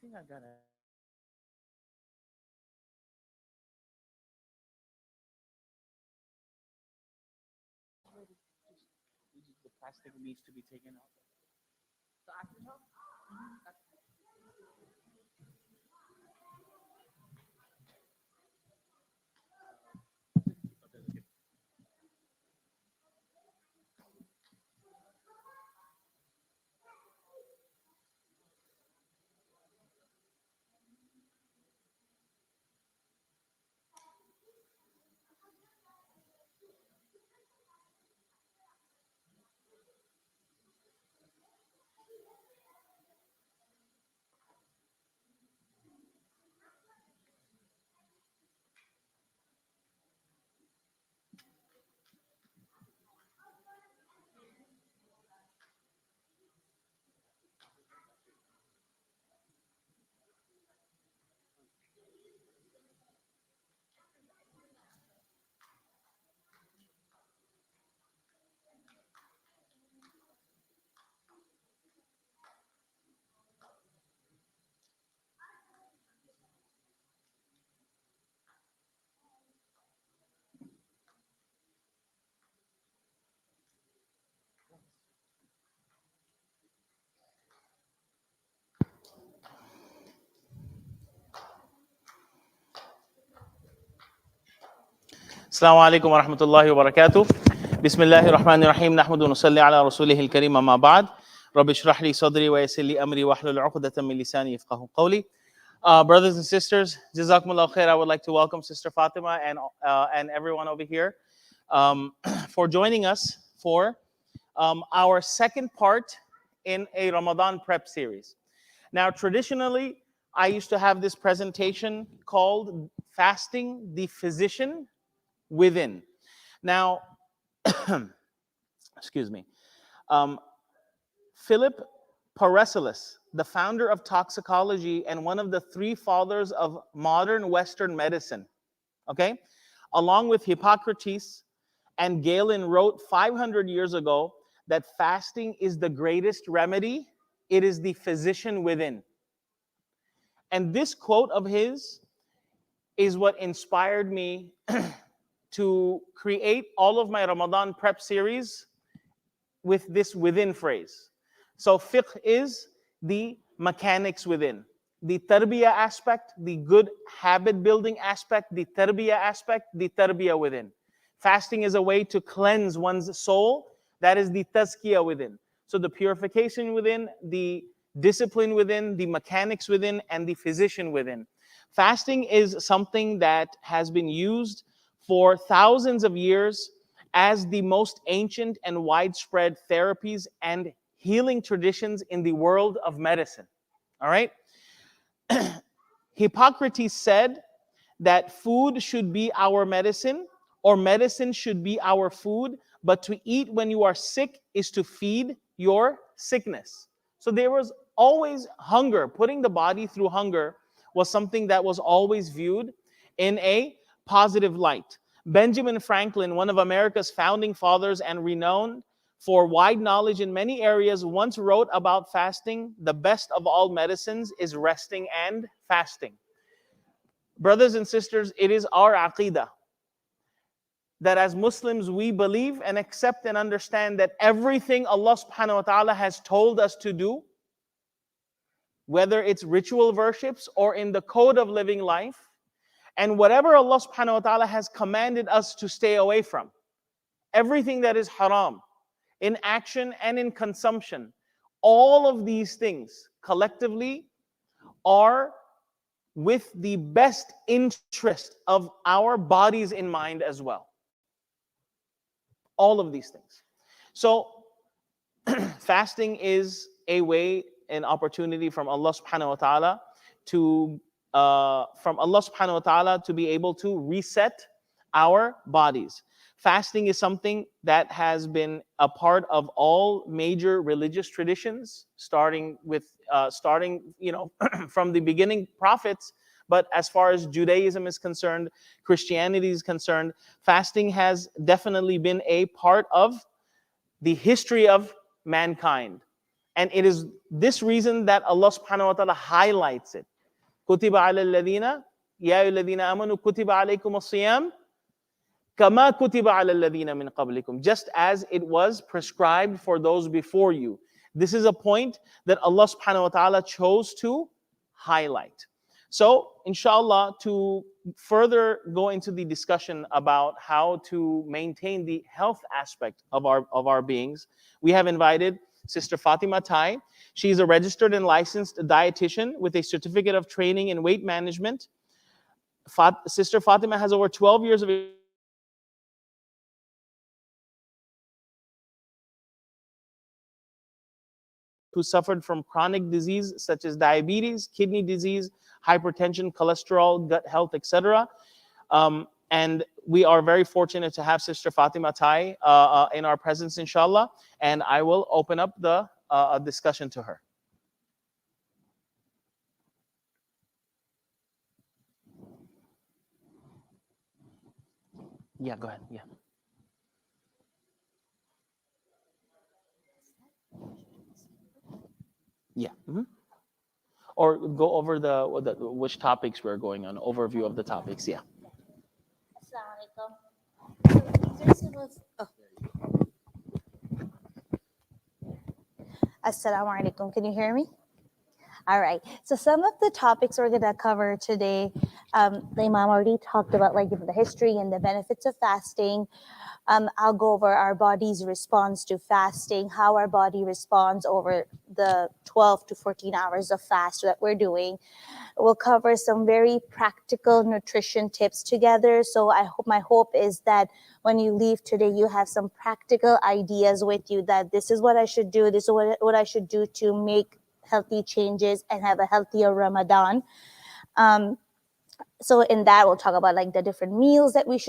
think I got it. The plastic needs to be taken out. So after talk? السلام عليكم ورحمة الله وبركاته. بسم الله الرحمن الرحيم. نحمد ونصلي على رسوله الكريم. أما بعد. رب اشرح لي صدري ويسر لي أمري واحلل عقدة من لساني يفقهوا قولي. Brothers and sisters, Jazakumullah khair. I would like to welcome Sister Fatima and everyone over here for joining us for our second part in a Ramadan prep series. Now, traditionally, I used to have this presentation called Fasting the Physician Within. Now, excuse me, Philip Paracelsus, the founder of toxicology and one of the three fathers of modern Western medicine, okay, along with Hippocrates and Galen, wrote 500 years ago that fasting is the greatest remedy. It is the physician within. And this quote of his is what inspired me to create all of my Ramadan prep series with this within phrase. So fiqh is the mechanics within. The tarbiyah aspect, the good habit building aspect, the tarbiyah within. Fasting is a way to cleanse one's soul. That is the tazkiyah within. So the purification within, the discipline within, the mechanics within, and the physician within. Fasting is something that has been used for thousands of years as the most ancient and widespread therapies and healing traditions in the world of medicine. All right? Hippocrates said that food should be our medicine, or medicine should be our food, but to eat when you are sick is to feed your sickness. So there was always hunger. Putting the body through hunger was something that was always viewed in a positive light. Benjamin Franklin, one of America's founding fathers and renowned for wide knowledge in many areas, once wrote about fasting: the best of all medicines is resting and fasting. Brothers and sisters, it is our aqidah that as Muslims we believe and accept and understand that everything Allah subhanahu wa ta'ala has told us to do, whether it's ritual worships or in the code of living life, and whatever Allah subhanahu wa ta'ala has commanded us to stay away from, everything that is haram, in action and in consumption, all of these things collectively are with the best interest of our bodies in mind as well. All of these things. So fasting is a way, an opportunity from Allah subhanahu wa ta'ala to be able to reset our bodies. Fasting is something that has been a part of all major religious traditions, starting from the beginning prophets. But as far as Judaism is concerned, Christianity is concerned, fasting has definitely been a part of the history of mankind. And it is this reason that Allah subhanahu wa ta'ala highlights it. كُتِبَ عَلَى الَّذِينَ يَا أَيُّهَا الَّذِينَ آمَنُوا كُتِبَ عَلَيْكُمُ الصِّيَامُ كَمَا كُتِبَ عَلَى الَّذِينَ مِنْ قَبْلِكُم. Just as it was prescribed for those before you. This is a point that Allah subhanahu wa ta'ala chose to highlight. So, inshallah, to further go into the discussion about how to maintain the health aspect of our beings, we have invited Sister Fatima Tai. She is a registered and licensed dietitian with a certificate of training in weight management. Sister Fatima has over 12 years of who suffered from chronic disease such as diabetes, kidney disease, hypertension, cholesterol, gut health, etc. And we are very fortunate to have Sister Fatima Tai in our presence, inshallah. And I will open up the discussion to her. Yeah, go ahead. Yeah. Yeah. Or go over the which topics we're going on, overview of the topics. Yeah. Assalamu alaikum. Can you hear me? All right. So some of the topics we're going to cover today, the Imam already talked about, like the history and the benefits of fasting. I'll go over our body's response to fasting, how our body responds over the 12 to 14 hours of fast that we're doing. We'll cover some very practical nutrition tips together. So my hope is that when you leave today, you have some practical ideas with you that this is what I should do, this is what I should do to make healthy changes and have a healthier Ramadan. So in that, we'll talk about like the different meals that we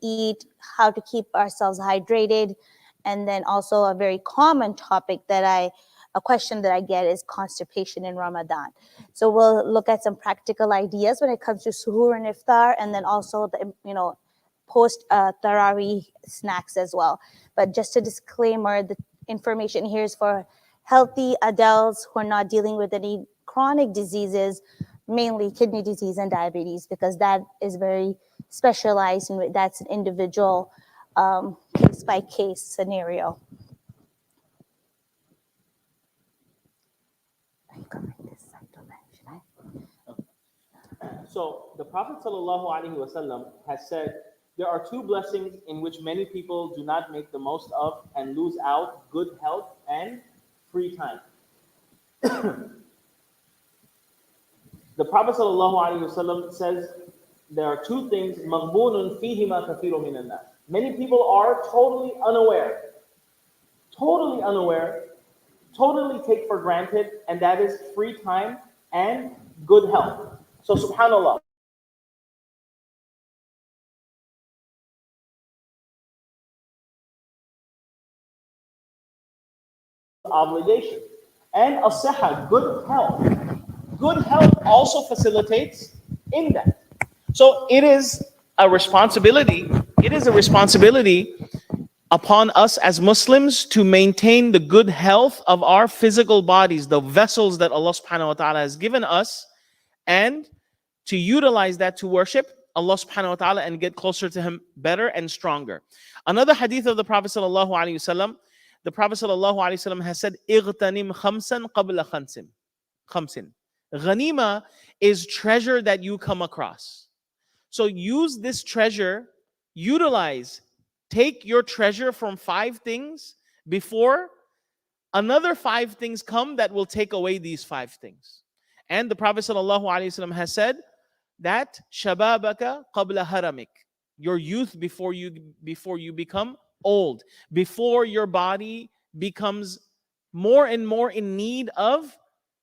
eat, how to keep ourselves hydrated, and then also a very common topic a question that I get is constipation in Ramadan. So we'll look at some practical ideas when it comes to suhoor and iftar, and then also the post Tarawih snacks as well. But just a disclaimer, the information here is for healthy adults who are not dealing with any chronic diseases, mainly kidney disease and diabetes, because that is very specialized and that's an individual case by case scenario. So the Prophet ﷺ has said there are two blessings in which many people do not make the most of and lose out: good health and free time. The Prophet ﷺ says there are two things. مَغْبُونٌ فِيهِمَا كَثِيرٌ مِنَ النَّاسِ. Many people are totally unaware, totally take for granted, and that is free time and good health. So subhanAllah, obligation. And as-siha, good health. Good health also facilitates in that. So it is a responsibility upon us as Muslims to maintain the good health of our physical bodies, the vessels that Allah subhanahu wa ta'ala has given us, and to utilize that to worship Allah subhanahu wa ta'ala and get closer to Him better and stronger. Another hadith of the Prophet sallallahu alaihi wasallam, the Prophet sallallahu alaihi wasallam has said, "Igtanim khamsan qabla khamsin." Ghanima is treasure that you come across. So use this treasure, take your treasure from 5 things before another 5 things come that will take away these 5 things. And the Prophet ﷺ has said that shababaka qabla haramik, your youth before you become old, before your body becomes more and more in need of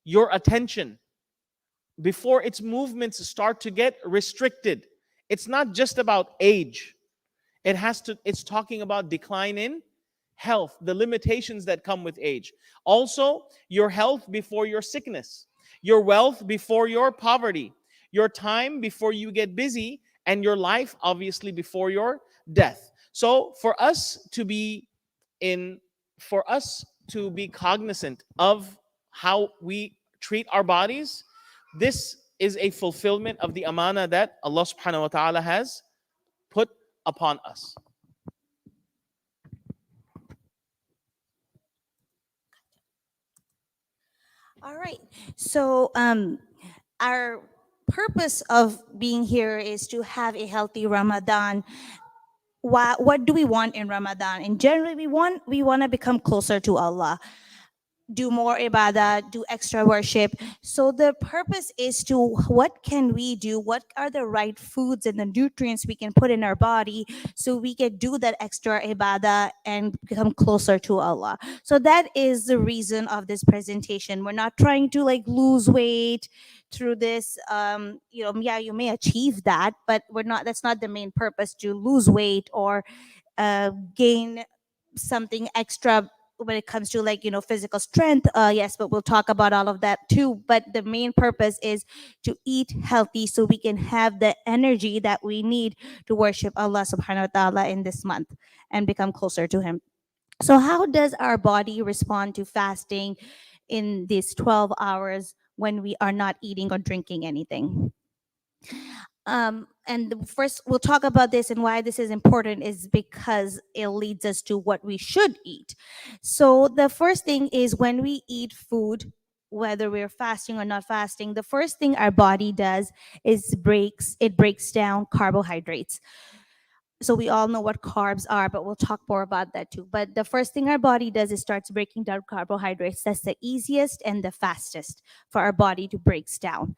your attention, before its movements start to get restricted. It's not just about age. It's talking about decline in health, the limitations that come with age. Also, your health before your sickness, your wealth before your poverty, your time before you get busy, and your life obviously before your death. So for us to be cognizant of how we treat our bodies, this is a fulfillment of the amana that Allah subhanahu wa ta'ala has put upon us. All right. So, our purpose of being here is to have a healthy Ramadan. What do we want in Ramadan? And generally, we want to become closer to Allah, do more ibadah, do extra worship. So the purpose is to what can we do? What are the right foods and the nutrients we can put in our body so we can do that extra ibadah and become closer to Allah. So that is the reason of this presentation. We're not trying to like lose weight through this. Yeah, you may achieve that, but we're not. That's not the main purpose to lose weight or gain something extra when it comes to like physical strength. Yes, but we'll talk about all of that too, but the main purpose is to eat healthy so we can have the energy that we need to worship Allah subhanahu wa ta'ala in this month and become closer to him. So how does our body respond to fasting in these 12 hours when we are not eating or drinking anything? First, we'll talk about this, and why this is important is because it leads us to what we should eat. So, the first thing is when we eat food, whether we're fasting or not fasting, the first thing our body does is breaks down carbohydrates. So we all know what carbs are, but we'll talk more about that too. But the first thing our body does is starts breaking down carbohydrates. That's the easiest and the fastest for our body to breaks down.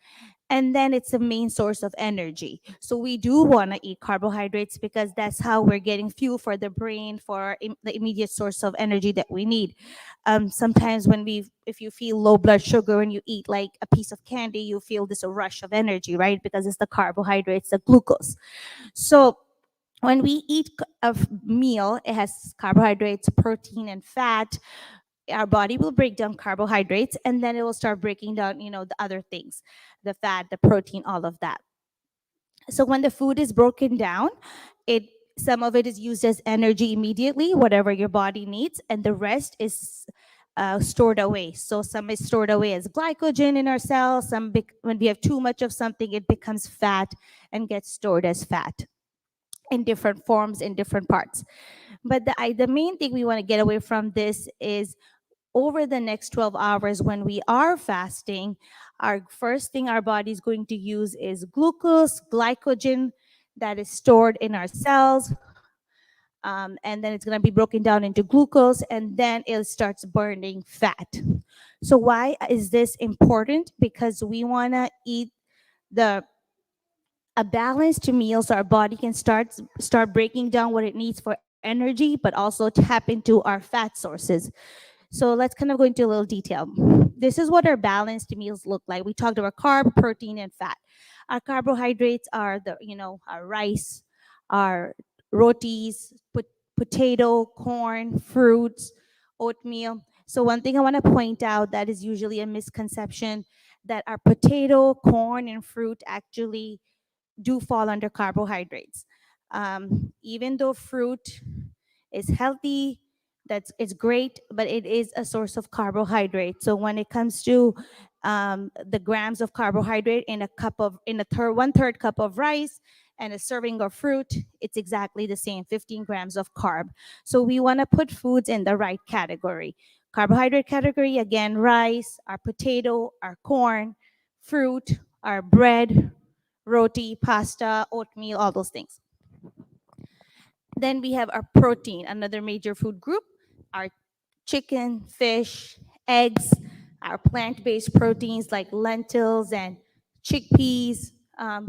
And then it's the main source of energy. So we do want to eat carbohydrates because that's how we're getting fuel for the brain, for the immediate source of energy that we need. Sometimes if you feel low blood sugar when you eat like a piece of candy, you feel this rush of energy, right? Because it's the carbohydrates, the glucose. So when we eat a meal, it has carbohydrates, protein, and fat. Our body will break down carbohydrates, and then it will start breaking down, the other things, the fat, the protein, all of that. So when the food is broken down, it some of it is used as energy immediately, whatever your body needs, and the rest is stored away. So some is stored away as glycogen in our cells. When we have too much of something, it becomes fat and gets stored as fat in different forms in different parts. But the main thing we want to get away from this is over the next 12 hours when we are fasting, our first thing our body is going to use is glucose, glycogen that is stored in our cells. And then it's going to be broken down into glucose, and then it starts burning fat. So why is this important? Because we want to eat the a balanced meal so our body can start breaking down what it needs for energy, but also tap into our fat sources. So let's kind of go into a little detail. This is what our balanced meals look like. We talked about carb, protein, and fat. Our carbohydrates are our rice, our rotis, potato, corn, fruits, oatmeal. So one thing I want to point out that is usually a misconception, that our potato, corn, and fruit actually do fall under carbohydrates. Even though fruit is healthy, it's great, but it is a source of carbohydrate. So when it comes to the grams of carbohydrate in a third 1/3 cup of rice and a serving of fruit, it's exactly the same, 15 grams of carb. So we want to put foods in the right category. Carbohydrate category, again, rice, our potato, our corn, fruit, our bread, roti, pasta, oatmeal, all those things. Then we have our protein, another major food group, our chicken, fish, eggs, our plant based proteins like lentils and chickpeas,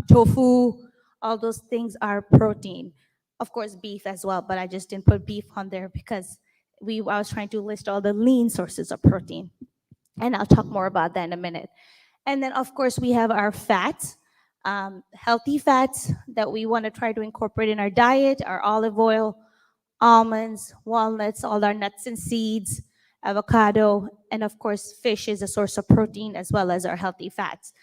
tofu, all those things are protein. Of course, beef as well, but I just didn't put beef on there because I was trying to list all the lean sources of protein. And I'll talk more about that in a minute. And then, of course, we have our fats, healthy fats that we want to try to incorporate in our diet, our olive oil, almonds, walnuts, all our nuts and seeds, avocado, and of course, fish is a source of protein as well as our healthy fats.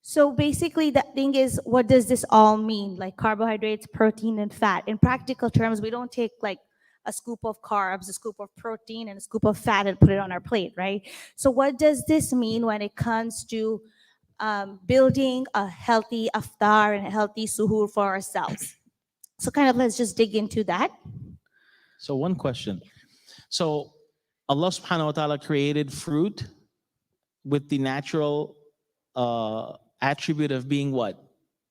So basically, the thing is, what does this all mean? Like carbohydrates, protein, and fat. In practical terms, we don't take like a scoop of carbs, a scoop of protein, and a scoop of fat and put it on our plate, right? So what does this mean when it comes to building a healthy iftar and a healthy suhoor for ourselves? So kind of let's just dig into that. So one question. So Allah subhanahu wa ta'ala created fruit with the natural attribute of being what?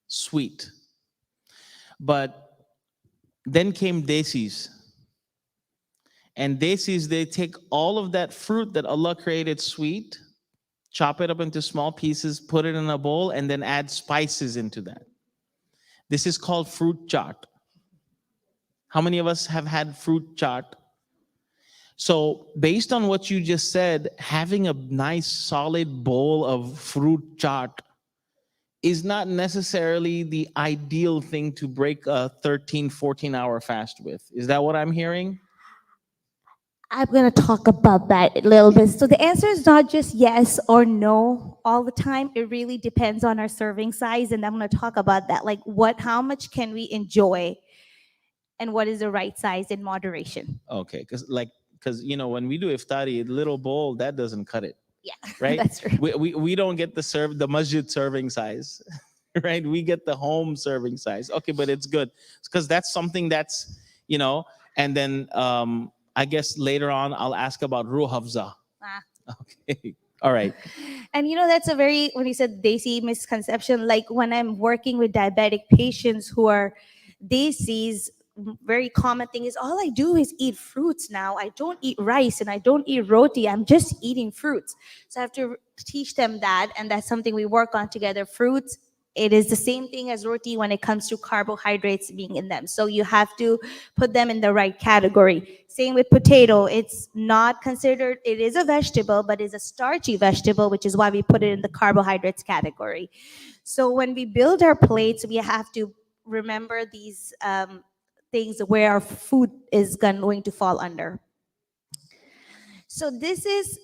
Sweet. But then came desis. And desis, they take all of that fruit that Allah created sweet, chop it up into small pieces, put it in a bowl, and then add spices into that. This is called fruit chaat. How many of us have had fruit chaat? So, based on what you just said, having a nice solid bowl of fruit chaat is not necessarily the ideal thing to break a 13, 14-hour fast with. Is that what I'm hearing? I'm going to talk about that a little bit. So the answer is not just yes or no all the time. It really depends on our serving size, and I'm going to talk about that. Like how much can we enjoy, and what is the right size in moderation? Okay, because when we do iftari, little bowl that doesn't cut it, Yeah, right? that's true. We don't get the masjid serving size, right? We get the home serving size. Okay, but it's good because that's something that's and then I guess later on I'll ask about ruh hafza. Ah. Okay, all right. And that's a very, when you said desi misconception, like when I'm working with diabetic patients who are desis, very common thing is all I do is eat fruits now. I don't eat rice and I don't eat roti. I'm just eating fruits. So I have to teach them that, and that's something we work on together. Fruits, it is the same thing as roti when it comes to carbohydrates being in them. So you have to put them in the right category. Same with potato. It's not considered, it is a vegetable, but it's a starchy vegetable, which is why we put it in the carbohydrates category. So when we build our plates, we have to remember these things where our food is going to fall under. So this is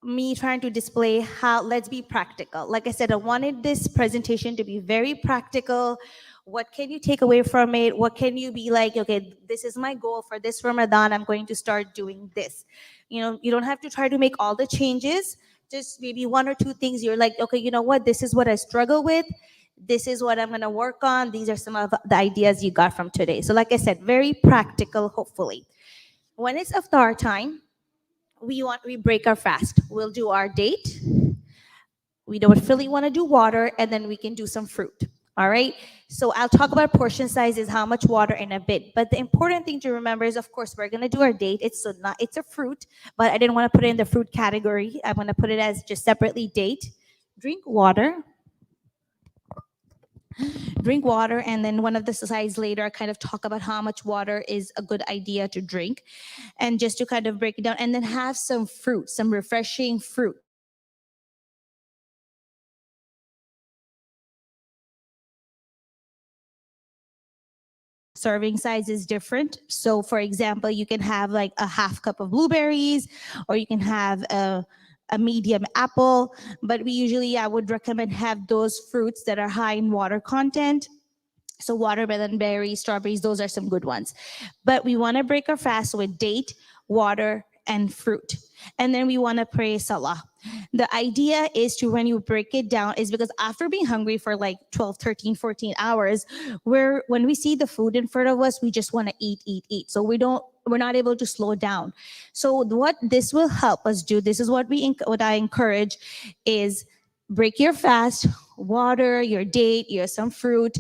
me trying to display how, let's be practical. Like I said, I wanted this presentation to be very practical. What can you take away from it? What can you be like, okay, this is my goal for this Ramadan, I'm going to start doing this. You don't have to try to make all the changes, just maybe one or two things you're like, okay, you know what, this is what I struggle with. This is what I'm going to work on. These are some of the ideas you got from today. So like I said, very practical, hopefully. When it's iftar time, we break our fast. We'll do our date. We don't really want to do water, and then we can do some fruit. All right. So I'll talk about portion sizes, how much water in a bit. But the important thing to remember is, of course, we're gonna do our date. It's a fruit, but I didn't want to put it in the fruit category. I'm gonna put it as just separately date. Drink water. Drink water, and then one of the slides later I kind of talk about how much water is a good idea to drink, and just to kind of break it down, and then have some fruit, some refreshing fruit. Serving size is different. So for example, you can have like a half cup of blueberries, or you can have a medium apple, but I would recommend have those fruits that are high in water content. So watermelon, berries, strawberries, those are some good ones. But we want to break our fast with date, water, and fruit. And then we want to pray salah. The idea is to, when you break it down, is because after being hungry for like 12, 13, 14 hours, when we see the food in front of us, we just want to eat, eat, eat. So we're not able to slow down. So what this will help us do, this is what I encourage, is break your fast, water, your date, some fruit,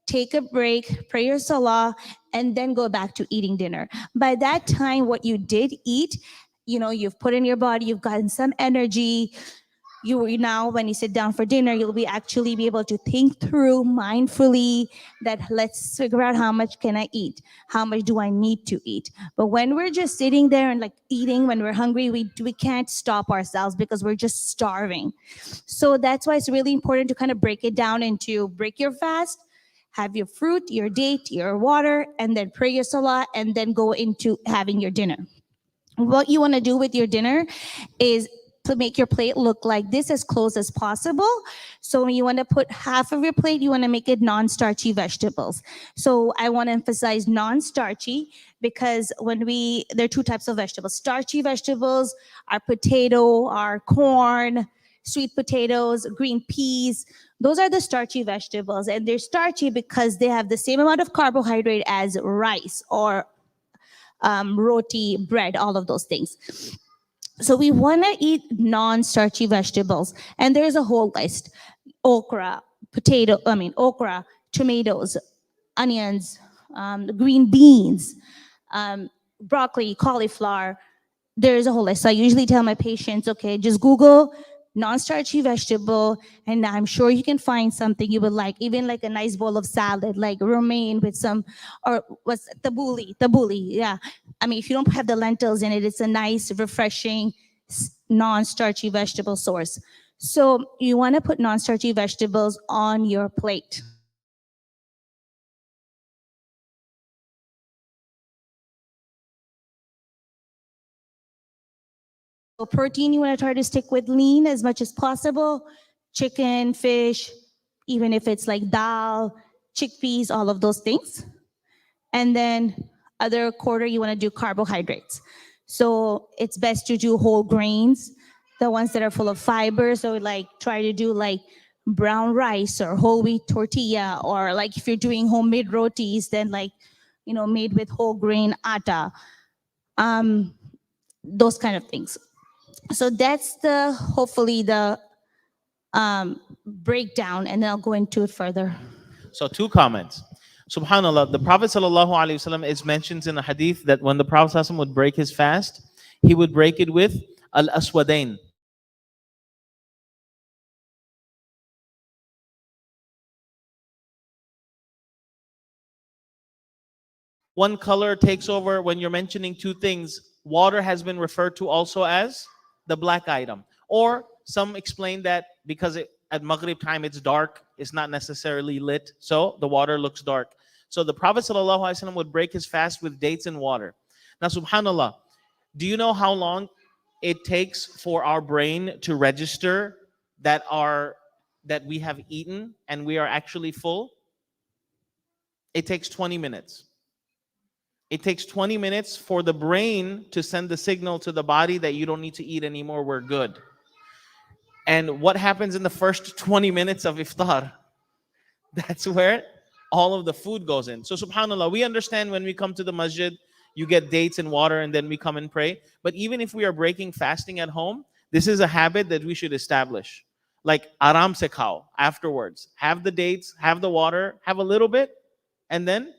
take a break, pray your salah, and then go back to eating dinner. By that time, what you did eat, you've put in your body, you've gotten some energy. You now, when you sit down for dinner, you'll be able to think through mindfully that let's figure out how much can I eat? How much do I need to eat? But when we're just sitting there and like eating, when we're hungry, we can't stop ourselves because we're just starving. So that's why it's really important to kind of break it down into break your fast, have your fruit, your date, your water, and then pray your salah, and then go into having your dinner. What you want to do with your dinner is to make your plate look like this, as close as possible. So when you want to put half of your plate, you want to make it non-starchy vegetables. So I want to emphasize non-starchy because there are two types of vegetables. Starchy vegetables are potato, are corn, sweet potatoes, green peas. Those are the starchy vegetables, and they're starchy because they have the same amount of carbohydrate as rice or roti, bread, all of those things. So we want to eat non-starchy vegetables, and there's a whole list: okra, okra, tomatoes, onions, green beans, broccoli, cauliflower. There's a whole list. So I usually tell my patients, okay, just Google non-starchy vegetable, and I'm sure you can find something you would like, even like a nice bowl of salad, like romaine with some, or what's tabbouleh, yeah. I mean, if you don't have the lentils in it, it's a nice, refreshing, non-starchy vegetable source. So you want to put non-starchy vegetables on your plate. So protein, you want to try to stick with lean as much as possible. Chicken, fish, even if it's like dal, chickpeas, all of those things. And then other quarter, you want to do carbohydrates. So it's best to do whole grains, the ones that are full of fiber. So like try to do like brown rice or whole wheat tortilla, or like if you're doing homemade rotis, then like, made with whole grain atta, those kind of things. So that's hopefully the breakdown, and then I'll go into it further. So two comments. Subhanallah, the Prophet sallallahu alaihi wasallam is mentioned in a hadith that when the Prophet sallallahu would break his fast, he would break it with al aswadain. One color takes over when you're mentioning two things. Water has been referred to also as the black item. Or some explain that because at Maghrib time it's dark, it's not necessarily lit, so the water looks dark. So the Prophet ﷺ would break his fast with dates and water. Now, subhanAllah, do you know how long it takes for our brain to register that we have eaten and we are actually full? It takes 20 minutes. It takes 20 minutes for the brain to send the signal to the body that you don't need to eat anymore, we're good. And what happens in the first 20 minutes of iftar? That's where all of the food goes in. So subhanAllah, we understand when we come to the masjid, you get dates and water and then we come and pray. But even if we are breaking fasting at home, this is a habit that we should establish. Like aram se khao, afterwards. Have the dates, have the water, have a little bit, and then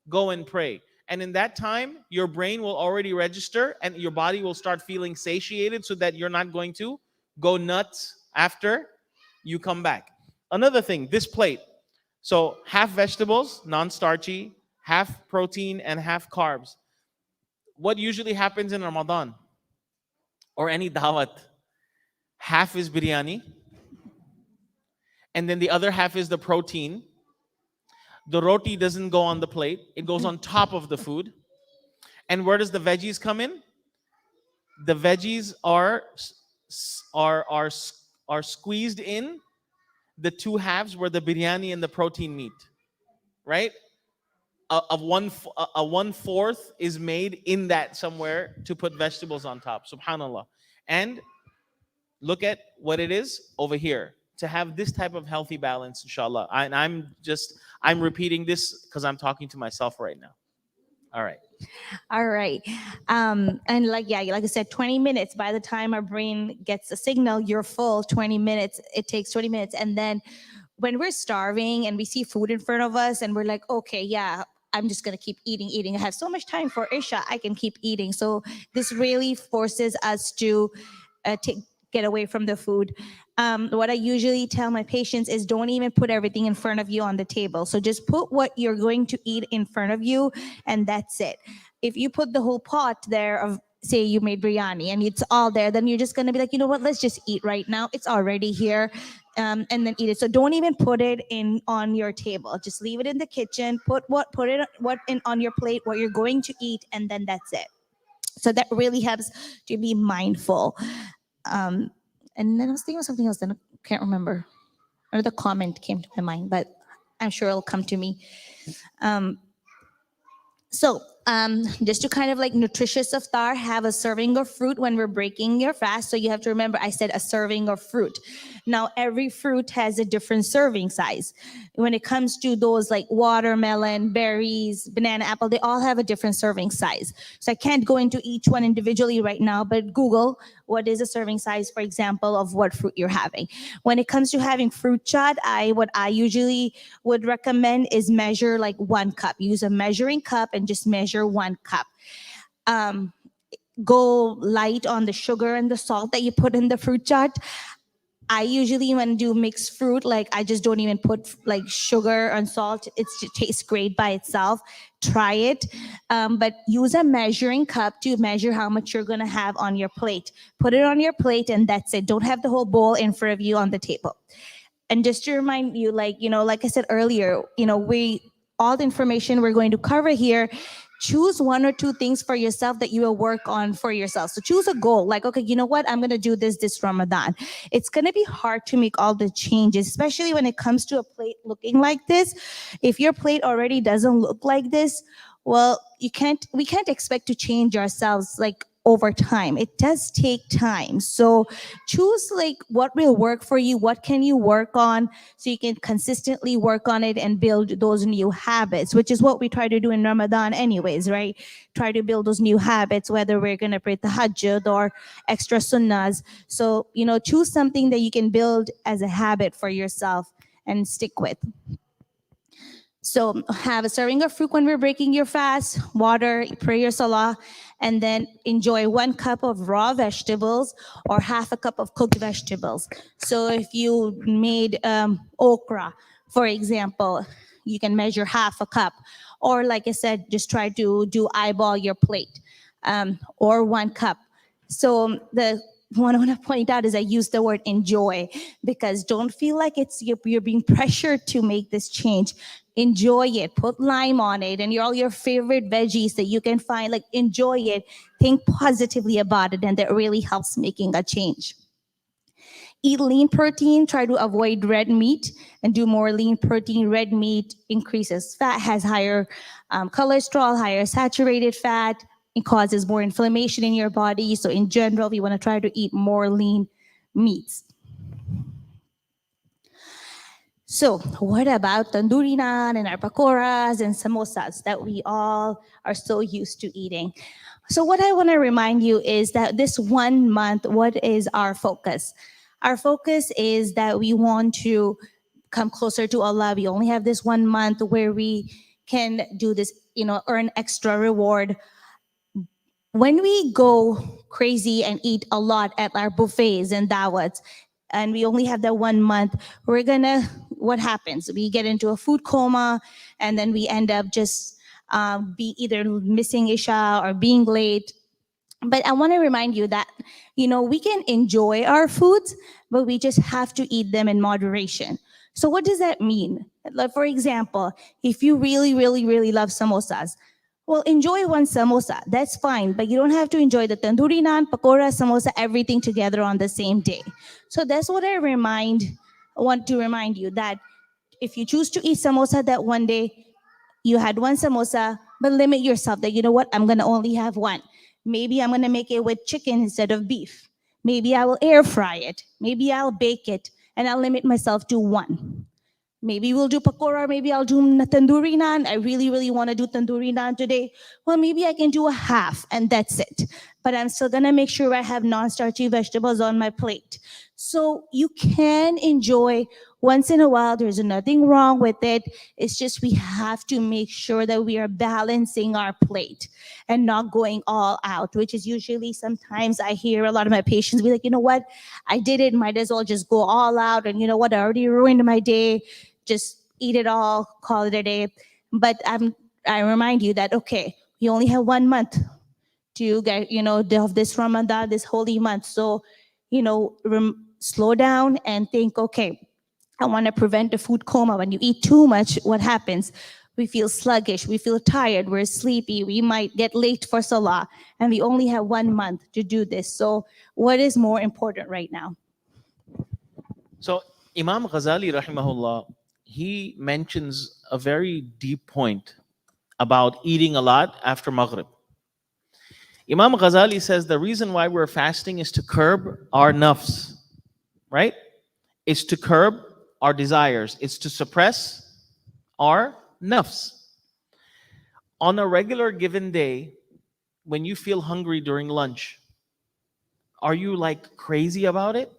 go and pray. And in that time, your brain will already register and your body will start feeling satiated so that you're not going to go nuts after you come back. Another thing, this plate. So half vegetables, non-starchy, half protein, and half carbs. What usually happens in Ramadan or any dawat? Half is biryani, and then the other half is the protein. The roti doesn't go on the plate, it goes on top of the food. And where does the veggies come in? The veggies are squeezed in the two halves where the biryani and the protein meet, right? A 1/4 is made in that somewhere to put vegetables on top. Subhanallah. And look at what it is over here to have this type of healthy balance, inshallah. And I'm repeating this because I'm talking to myself right now. All right. All right. And like I said, 20 minutes. By the time our brain gets a signal, you're full. 20 minutes. It takes 20 minutes. And then when we're starving and we see food in front of us and we're like, okay, yeah, I'm just going to keep eating. I have so much time for Isha. I can keep eating. So this really forces us to get away from the food. What I usually tell my patients is don't even put everything in front of you on the table. So just put what you're going to eat in front of you, and that's it. If you put the whole pot there of, say you made biryani and it's all there, then you're just going to be like, you know what, let's just eat right now. It's already here. And then eat it. So don't even put it in on your table. Just leave it in the kitchen. Put it what in on your plate, what you're going to eat, and then that's it. So that really helps to be mindful. And then I was thinking of something else, then I can't remember. Another comment came to my mind, but I'm sure it'll come to me. So just to kind of like nutritious iftar, have a serving of fruit when we're breaking your fast. So you have to remember, I said a serving of fruit. Now, every fruit has a different serving size. When it comes to those like watermelon, berries, banana, apple, they all have a different serving size. So I can't go into each one individually right now, but Google what is a serving size, for example, of what fruit you're having. When it comes to having fruit chut, what I usually would recommend is measure like 1 cup. Use a measuring cup and just measure 1 cup. Go light on the sugar and the salt that you put in the fruit chut. I usually, when I do mixed fruit, like I just don't even put like sugar and salt. It tastes great by itself. Try it, but use a measuring cup to measure how much you're gonna have on your plate. Put it on your plate, and that's it. Don't have the whole bowl in front of you on the table. And just to remind you, like, like I said earlier, we all the information we're going to cover here, choose 1 or 2 things for yourself that you will work on for yourself. So choose a goal, like, okay, you know what, I'm going to do this Ramadan. It's going to be hard to make all the changes, especially when it comes to a plate looking like this. If your plate already doesn't look like this, well, we can't expect to change ourselves like over time. It does take time. So choose like what will work for you, what can you work on, so you can consistently work on it and build those new habits, which is what we try to do in Ramadan anyways, right? Try to build those new habits, whether we're going to pray tahajjud or extra sunnahs. So, choose something that you can build as a habit for yourself and stick with. So have a serving of fruit when we're breaking your fast, water, pray your salah, and then enjoy 1 cup of raw vegetables or half a cup of cooked vegetables. So if you made okra, for example, you can measure half a cup. Or like I said, just try to do eyeball your plate, or 1 cup. So the what I want to point out is I use the word enjoy, because don't feel like you're being pressured to make this change. Enjoy it. Put lime on it and all your favorite veggies that you can find. Like, enjoy it. Think positively about it, and that really helps making a change. Eat lean protein. Try to avoid red meat and do more lean protein. Red meat increases fat, has higher cholesterol, higher saturated fat. It causes more inflammation in your body. So in general, we want to try to eat more lean meats. So what about tandoori naan and our pakoras and samosas that we all are so used to eating? So what I want to remind you is that this 1 month, what is our focus? Our focus is that we want to come closer to Allah. We only have this 1 month where we can do this, earn extra reward. When we go crazy and eat a lot at our buffets and dawats, and we only have that 1 month, what happens? We get into a food coma, and then we end up just be either missing Isha or being late. But I want to remind you that, we can enjoy our foods, but we just have to eat them in moderation. So what does that mean? Like, for example, if you really, really, really love samosas, well, enjoy one samosa. That's fine, but you don't have to enjoy the tandoori naan, pakora, samosa, everything together on the same day. So that's what I want to remind you, that if you choose to eat samosa that one day, you had one samosa, but limit yourself that, you know what, I'm gonna only have one. Maybe I'm gonna make it with chicken instead of beef. Maybe I will air fry it. Maybe I'll bake it, and I'll limit myself to one. Maybe we'll do pakora, maybe I'll do tandoori naan. I really, really want to do tandoori naan today. Well, maybe I can do a half and that's it. But I'm still going to make sure I have non-starchy vegetables on my plate. So you can enjoy once in a while. There's nothing wrong with it. It's just we have to make sure that we are balancing our plate and not going all out, which is usually, sometimes I hear a lot of my patients be like, you know what, I did it, might as well just go all out. And you know what, I already ruined my day. Just eat it all, call it a day. But I remind you that, okay, you only have 1 month to get, of this Ramadan, this holy month. So, slow down and think, okay, I want to prevent a food coma. When you eat too much, what happens? we feel sluggish, we feel tired, we're sleepy, we might get late for salah, and we only have 1 month to do this. So what is more important right now? So Imam Ghazali rahimahullah, he mentions a very deep point about eating a lot after Maghrib. Imam Ghazali says the reason why we're fasting is to curb our nafs, right? It's to curb our desires. It's to suppress our nafs. On a regular given day, when you feel hungry during lunch, are you like crazy about it?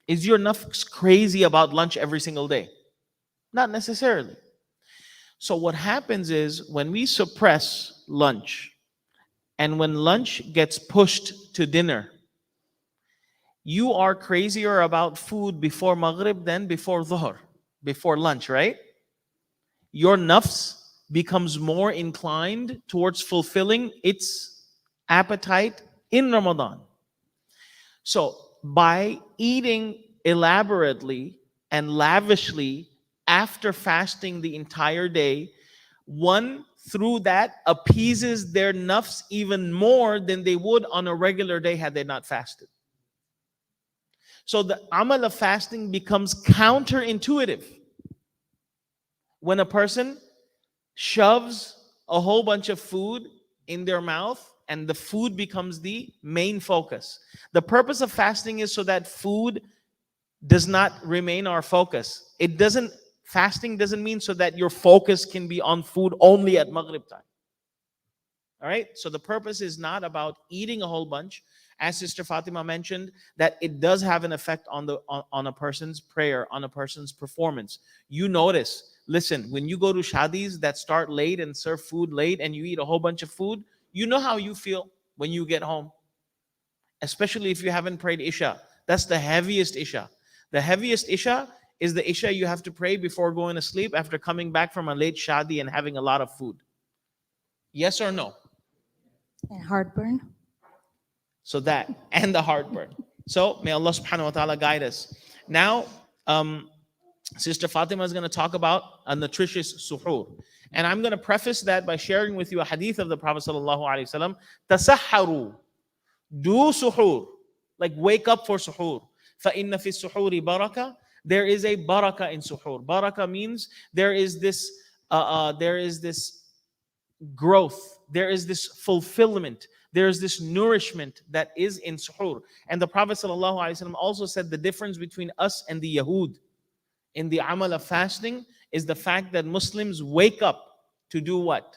Is your nafs crazy about lunch every single day? Not necessarily. So what happens is when we suppress lunch and when lunch gets pushed to dinner, you are crazier about food before Maghrib than before Dhuhr, before lunch, right? Your nafs becomes more inclined towards fulfilling its appetite in Ramadan. So, by eating elaborately and lavishly after fasting the entire day, one through that appeases their nafs even more than they would on a regular day had they not fasted. So the amal of fasting becomes counterintuitive when a person shoves a whole bunch of food in their mouth and the food becomes the main focus. The purpose of fasting is so that food does not remain our focus. Fasting doesn't mean so that your focus can be on food only at Maghrib time. All right? So the purpose is not about eating a whole bunch. As Sister Fatima mentioned, that it does have an effect on a person's prayer, on a person's performance. You notice, listen, when you go to shadis that start late and serve food late and you eat a whole bunch of food, you know how you feel when you get home. Especially if you haven't prayed Isha. That's the heaviest Isha. The heaviest Isha is the Isha you have to pray before going to sleep after coming back from a late shadi and having a lot of food. Yes or no? And heartburn. So that and the heartburn. So may Allah subhanahu wa ta'ala guide us. Now, Sister Fatima is going to talk about a nutritious suhoor. And I'm going to preface that by sharing with you a hadith of the Prophet sallallahu alaihi wasallam. Tasahharu. Do suhoor. Like wake up for suhoor. فَإِنَّ فِي السُّحُورِ baraka. There is a baraka in suhoor. Baraka means there is this growth. There is this fulfillment. There is this nourishment that is in suhoor. And the Prophet ﷺ also said the difference between us and the Yahud in the amal of fasting is the fact that Muslims wake up to do what?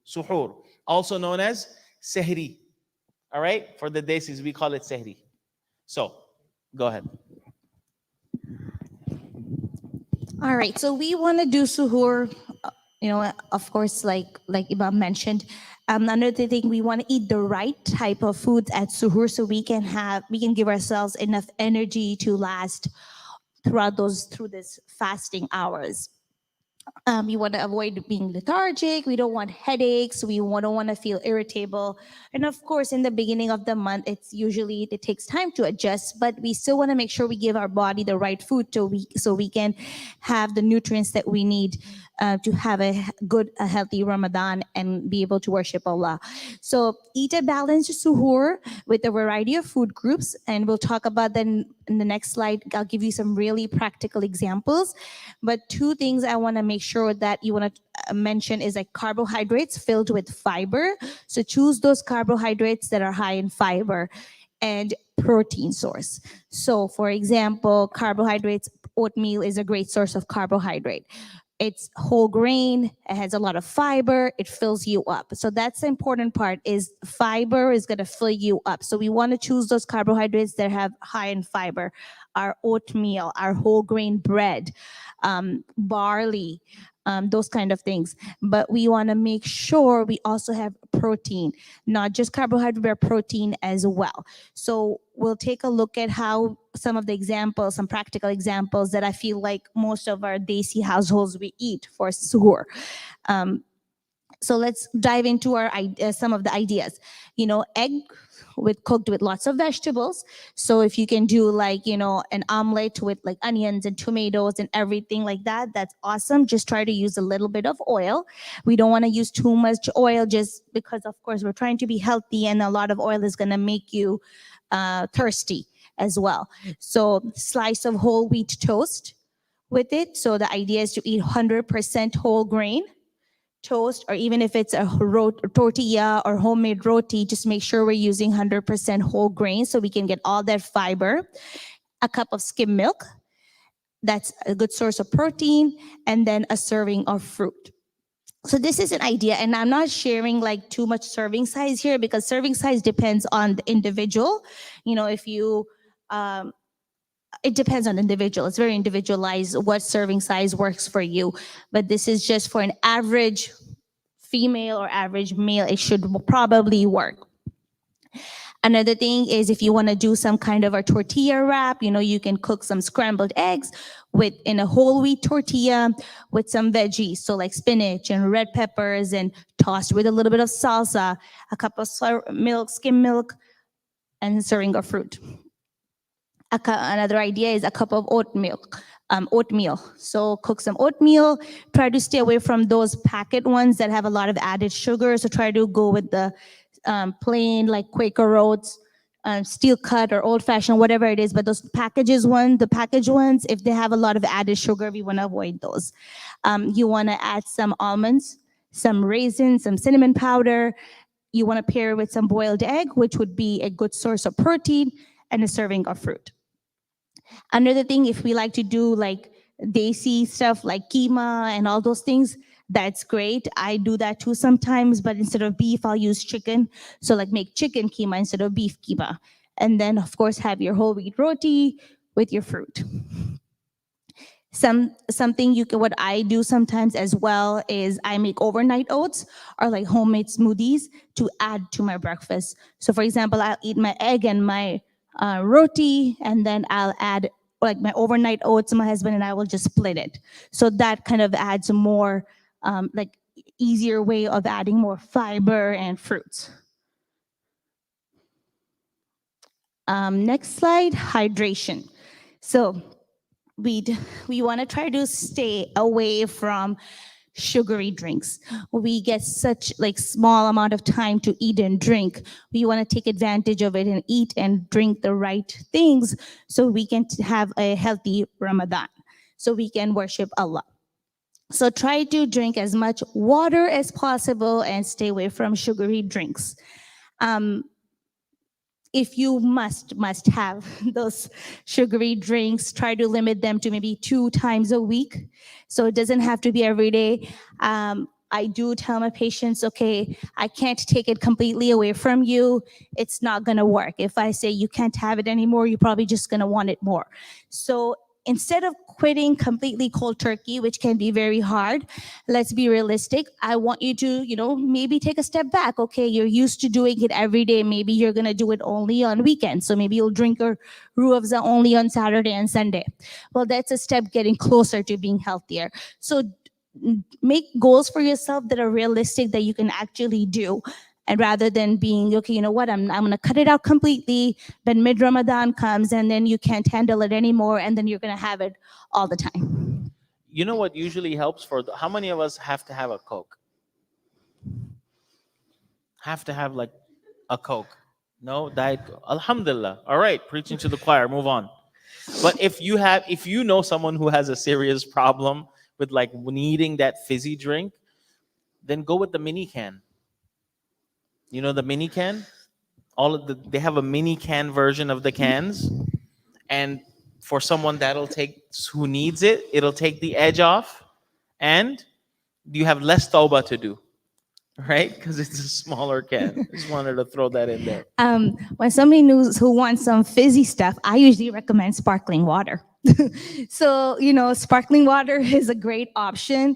Suhoor. Also known as sehri. All right? For the desis, we call it sehri. So, go ahead. All right, so we want to do suhoor, of course, like Imam mentioned. Another thing, we want to eat the right type of foods at suhoor so we can give ourselves enough energy to last through this fasting hours. We want to avoid being lethargic. We don't want headaches. We don't want to feel irritable. And of course, in the beginning of the month, it takes time to adjust, but we still want to make sure we give our body the right food so we can have the nutrients that we need to have a healthy Ramadan and be able to worship Allah. So eat a balanced suhoor with a variety of food groups, and we'll talk about that in the next slide. I'll give you some really practical examples. But two things I want to make sure that you want to mention is like carbohydrates filled with fiber. So choose those carbohydrates that are high in fiber, and protein source. So for example, carbohydrates, oatmeal is a great source of carbohydrate. It's whole grain, it has a lot of fiber, it fills you up. So that's the important part, is fiber is going to fill you up. So we want to choose those carbohydrates that have high in fiber. Our oatmeal, our whole grain bread, barley, those kind of things. But we want to make sure we also have protein, not just carbohydrate, but protein as well. So we'll take a look at how some practical examples that I feel like most of our Desi households we eat for suhoor. So let's dive into our some of the ideas. Egg with cooked with lots of vegetables. So if you can do like an omelet with like onions and tomatoes and everything like that, that's awesome. Just try to use a little bit of oil. We don't want to use too much oil, just because of course we're trying to be healthy, and a lot of oil is going to make you thirsty as well. So slice of whole wheat toast with it. So the idea is to eat 100% whole grain toast, or even if it's a tortilla or homemade roti, just make sure we're using 100% whole grain so we can get all that fiber. A cup of skim milk, that's a good source of protein, and then a serving of fruit. So this is an idea, and I'm not sharing like too much serving size here, because serving size depends on the individual. If you it depends on the individual. It's very individualized what serving size works for you. But this is just for an average female or average male, it should probably work. Another thing is, if you want to do some kind of a tortilla wrap, you can cook some scrambled eggs in a whole wheat tortilla with some veggies, so like spinach and red peppers, and tossed with a little bit of salsa, a cup of milk, skim milk, and serving of fruit. Another idea is a cup of oatmeal. So cook some oatmeal. Try to stay away from those packet ones that have a lot of added sugar. So try to go with the plain, like Quaker Oats, steel cut or old fashioned, whatever it is. But those the packaged ones, if they have a lot of added sugar, we want to avoid those. You want to add some almonds, some raisins, some cinnamon powder. You want to pair it with some boiled egg, which would be a good source of protein, and a serving of fruit. Another thing, if we like to do like desi stuff like keema and all those things, that's great. I do that too sometimes, but instead of beef, I'll use chicken. So like make chicken keema instead of beef keema. And then of course have your whole wheat roti with your fruit. Something what I do sometimes as well is I make overnight oats or like homemade smoothies to add to my breakfast. So for example, I'll eat my egg and my roti, and then I'll add like my overnight oats. My husband and I will just split it. So that kind of adds a more like easier way of adding more fiber and fruits. Next slide, hydration. So we want to try to stay away from sugary drinks. We get such like small amount of time to eat and drink. We want to take advantage of it and eat and drink the right things so we can have a healthy Ramadan, so we can worship Allah. So try to drink as much water as possible and stay away from sugary drinks. If you must have those sugary drinks, try to limit them to maybe 2 times a week. So it doesn't have to be every day. I do tell my patients, okay, I can't take it completely away from you. It's not going to work. If I say you can't have it anymore, you're probably just going to want it more. So instead of quitting completely cold turkey, which can be very hard, let's be realistic. I want you to, maybe take a step back. Okay, you're used to doing it every day. Maybe you're going to do it only on weekends. So maybe you'll drink your ruafza only on Saturday and Sunday. Well, that's a step getting closer to being healthier. So make goals for yourself that are realistic, that you can actually do. And rather than being, okay, you know what, I'm going to cut it out completely, but mid-Ramadan comes and then you can't handle it anymore, and then you're going to have it all the time. You know what usually helps how many of us have to have a Coke? Have to have like a Coke. No, Diet Coke. Alhamdulillah. All right, preaching to the choir, move on. But if you know someone who has a serious problem with like needing that fizzy drink, then go with the mini can. You know the mini can? They have a mini can version of the cans, and for someone who needs it, it'll take the edge off, and you have less tawbah to do, right? Because it's a smaller can. Just wanted to throw that in there. When somebody knows who wants some fizzy stuff, I usually recommend sparkling water. So, sparkling water is a great option.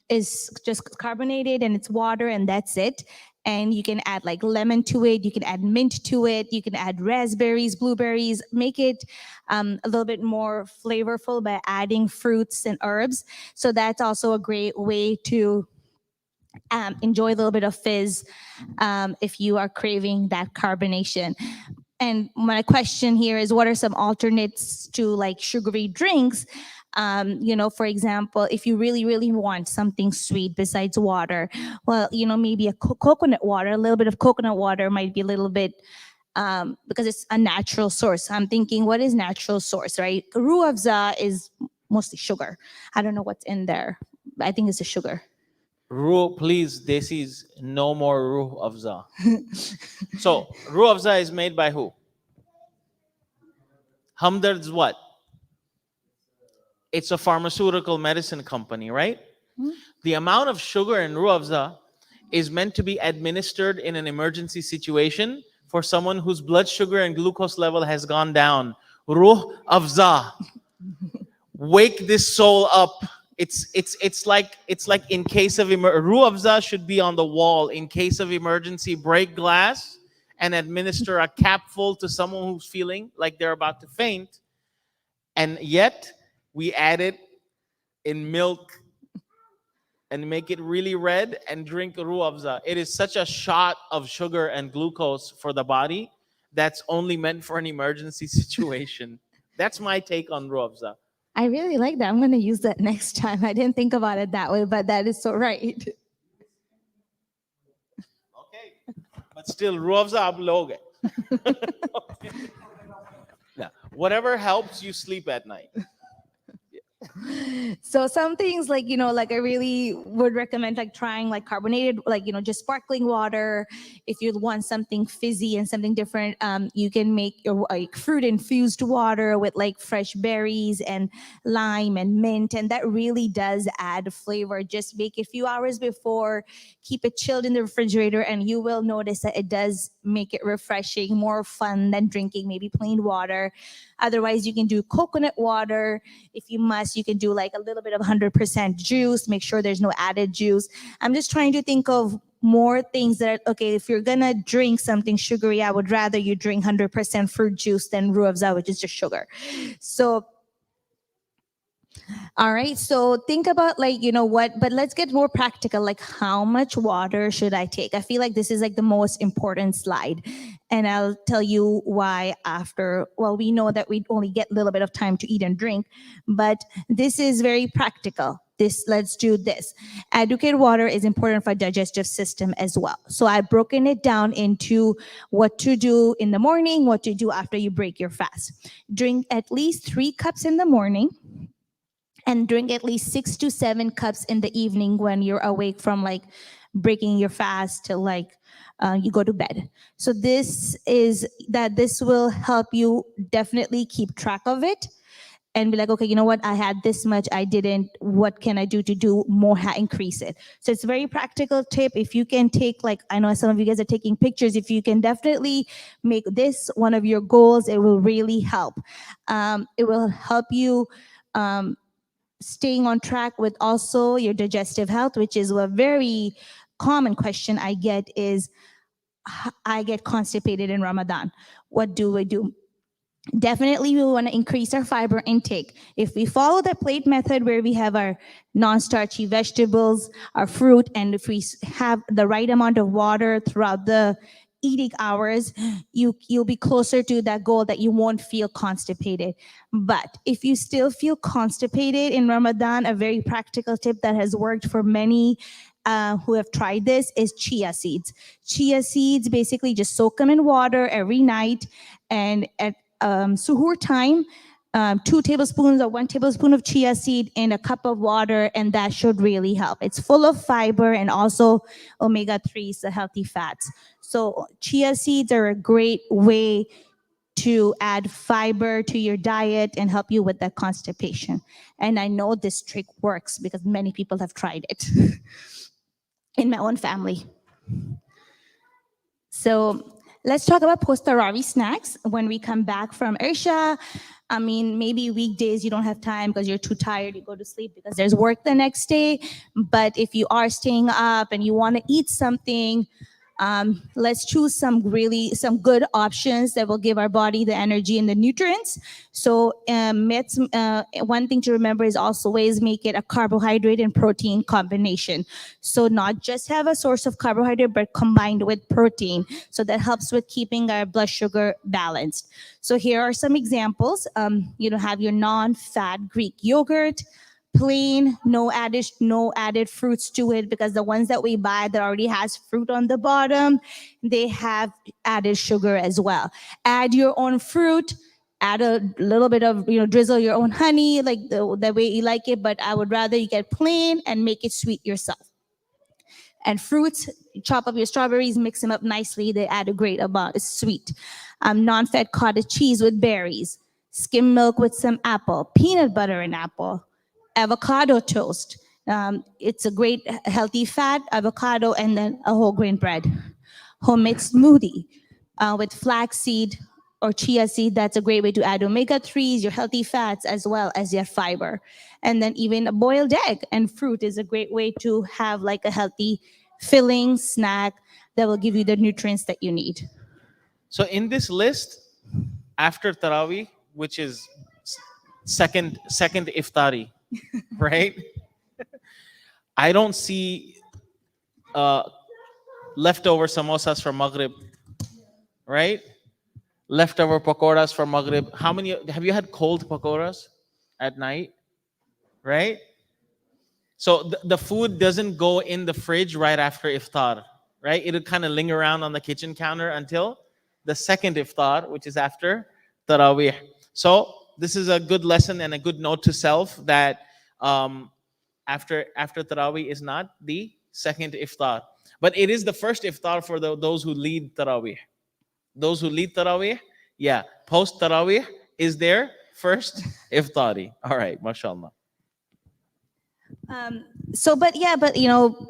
It's just carbonated and it's water, and that's it. And you can add like lemon to it. You can add mint to it. You can add raspberries, blueberries. Make it a little bit more flavorful by adding fruits and herbs. So that's also a great way to enjoy a little bit of fizz if you are craving that carbonation. And my question here is, what are some alternates to like sugary drinks? For example, if you really, really want something sweet besides water, well, maybe a coconut water, a little bit of coconut water might be a little bit, because it's a natural source. I'm thinking, what is natural source, right? Ruh Afza is mostly sugar. I don't know what's in there. I think it's a sugar. Ruh, please, Desis, no more Ruh Afza. So, Ruh Afza is made by who? Hamdard's what? It's a pharmaceutical medicine company, right? The amount of sugar in Ruh Afza is meant to be administered in an emergency situation for someone whose blood sugar and glucose level has gone down. Ruh Afza. Wake this soul up. It's like in case of Ruh Afza should be on the wall in case of emergency. Break glass and administer a capful to someone who's feeling like they're about to faint. And yet we add it in milk and make it really red and drink Ruh Afza. It is such a shot of sugar and glucose for the body that's only meant for an emergency situation. That's my take on Ruh Afza. I really like that. I'm going to use that next time. I didn't think about it that way, but that is so right. Okay. But still, Ruh Afza ab loge. Okay. Yeah. Whatever helps you sleep at night. So some things like, like I really would recommend like trying like carbonated, like, just sparkling water. If you want something fizzy and something different, you can make your like fruit infused water with like fresh berries and lime and mint. And that really does add flavor. Just make it a few hours before, keep it chilled in the refrigerator, and you will notice that it does make it refreshing, more fun than drinking maybe plain water. Otherwise, you can do coconut water. If you must, you can do like a little bit of 100% juice. Make sure there's no added juice. I'm just trying to think of more things that, okay, if you're going to drink something sugary, I would rather you drink 100% fruit juice than Ruh Afza, which is just sugar. So all right. So think about like, what, but let's get more practical. Like, how much water should I take? I feel like this is like the most important slide. And I'll tell you why after. Well, we know that we only get a little bit of time to eat and drink, but this is very practical. Let's do this. Adequate water is important for digestive system as well. So I've broken it down into what to do in the morning, what to do after you break your fast. Drink at least 3 cups in the morning, and drink at least 6 to 7 cups in the evening when you're awake from like breaking your fast till like you go to bed. So this will help you definitely keep track of it and be like, okay, you know what? I had this much, I didn't. What can I do to do more, increase it? So it's a very practical tip. If you can take, like, I know some of you guys are taking pictures. If you can definitely make this one of your goals, it will really help. It will help you staying on track with also your digestive health, which is a very common question I get is, I get constipated in Ramadan. What do we do? Definitely we want to increase our fiber intake. If we follow the plate method where we have our non-starchy vegetables, our fruit, and if we have the right amount of water throughout the eating hours, you'll be closer to that goal that you won't feel constipated. But if you still feel constipated in Ramadan, a very practical tip that has worked for many who have tried this is chia seeds. Chia seeds, basically just soak them in water every night, and at suhoor time, 2 tablespoons or 1 tablespoon of chia seed in a cup of water, and that should really help. It's full of fiber and also omega-3s, the healthy fats. So chia seeds are a great way to add fiber to your diet and help you with that constipation. And I know this trick works because many people have tried it in my own family. So let's talk about post-Tarawih snacks. When we come back from Isha, I mean, maybe weekdays you don't have time because you're too tired, you go to sleep because there's work the next day. But if you are staying up and you want to eat something, Let's choose some good options that will give our body the energy and the nutrients. So one thing to remember is also always make it a carbohydrate and protein combination. So not just have a source of carbohydrate, but combined with protein. So that helps with keeping our blood sugar balanced. So here are some examples. Have your non-fat Greek yogurt, plain, no added fruits to it, because the ones that we buy that already has fruit on the bottom, they have added sugar as well. Add your own fruit, add a little bit of, drizzle your own honey, like the way you like it, but I would rather you get plain and make it sweet yourself. And fruits, chop up your strawberries, mix them up nicely. They add a great amount. It's sweet. Non-fat cottage cheese with berries, skim milk with some apple, peanut butter and apple, avocado toast. It's a great healthy fat, avocado, and then a whole grain bread. Homemade smoothie with flaxseed or chia seed. That's a great way to add omega-3s, your healthy fats, as well as your fiber. And then even a boiled egg and fruit is a great way to have like a healthy filling snack that will give you the nutrients that you need. So in this list, after Taraweeh, which is second iftari, right? I don't see uh, leftover samosas from Maghrib, right? Leftover pakoras from Maghrib. How many have you had cold pakoras at night? Right? So the food doesn't go in the fridge right after iftar, right? It'll kind of linger around on the kitchen counter until the second iftar, which is after Taraweeh. So this is a good lesson and a good note to self that um, after Taraweeh is not the second iftar, but it is the first iftar for those who lead Taraweeh. Those who lead Taraweeh, yeah, post Taraweeh is their first iftari. All right, mashallah.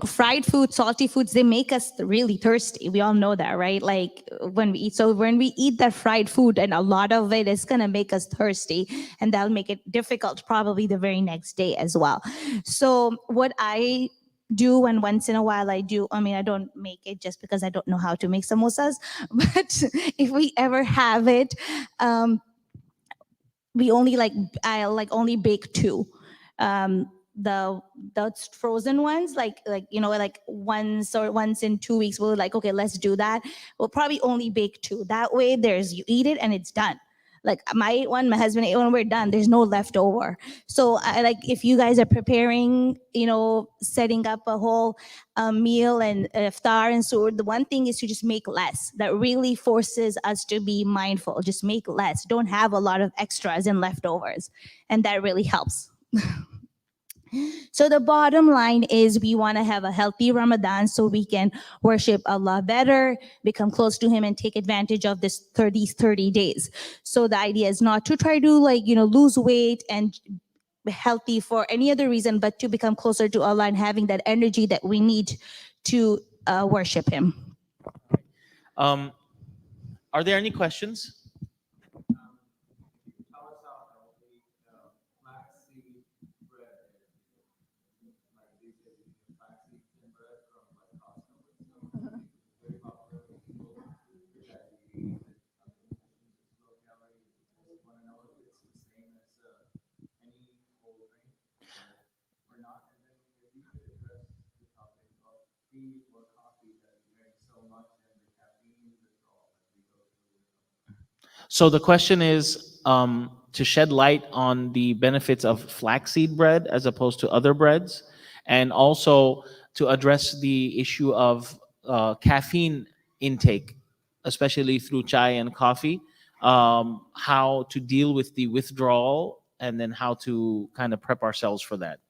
Fried food, salty foods, they make us really thirsty. We all know that, right? Like when we eat that fried food, and a lot of it is gonna make us thirsty, and that'll make it difficult probably the very next day as well. So what I do, and once in a while I do, I mean, I don't make it just because I don't know how to make samosas, but if we ever have it, um, we only like I like only bake two. Um, the frozen ones, like once in 2 weeks, we're like, okay, let's do that. We'll probably only bake two. That way, there's you eat it and it's done. Like I ate one, my husband ate one, we're done. There's no leftover. So I like if you guys are preparing, setting up a whole meal and iftar and so the one thing is to just make less. That really forces us to be mindful. Just make less. Don't have a lot of extras and leftovers, and that really helps. So the bottom line is we want to have a healthy Ramadan so we can worship Allah better, become close to Him, and take advantage of this 30 days. So the idea is not to try to lose weight and be healthy for any other reason, but to become closer to Allah and having that energy that we need to worship Him. Um, are there any questions? So the question is to shed light on the benefits of flaxseed bread as opposed to other breads, and also to address the issue of caffeine intake, especially through chai and coffee, how to deal with the withdrawal, and then how to kind of prep ourselves for that.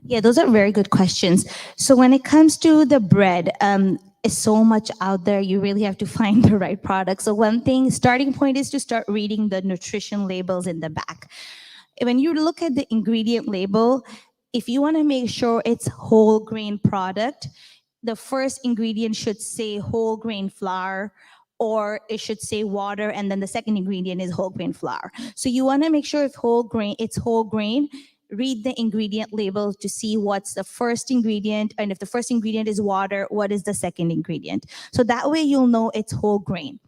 Yeah, those are very good questions. So when it comes to the bread, it's so much out there. You really have to find the right product. So one thing, starting point is to start reading the nutrition labels in the back. When you look at the ingredient label, if you want to make sure it's whole grain product, the first ingredient should say whole grain flour, or it should say water, and then the second ingredient is whole grain flour. So you want to make sure if it's whole grain, read the ingredient label to see what's the first ingredient, and if the first ingredient is water, what is the second ingredient. So that way you'll know it's whole grain.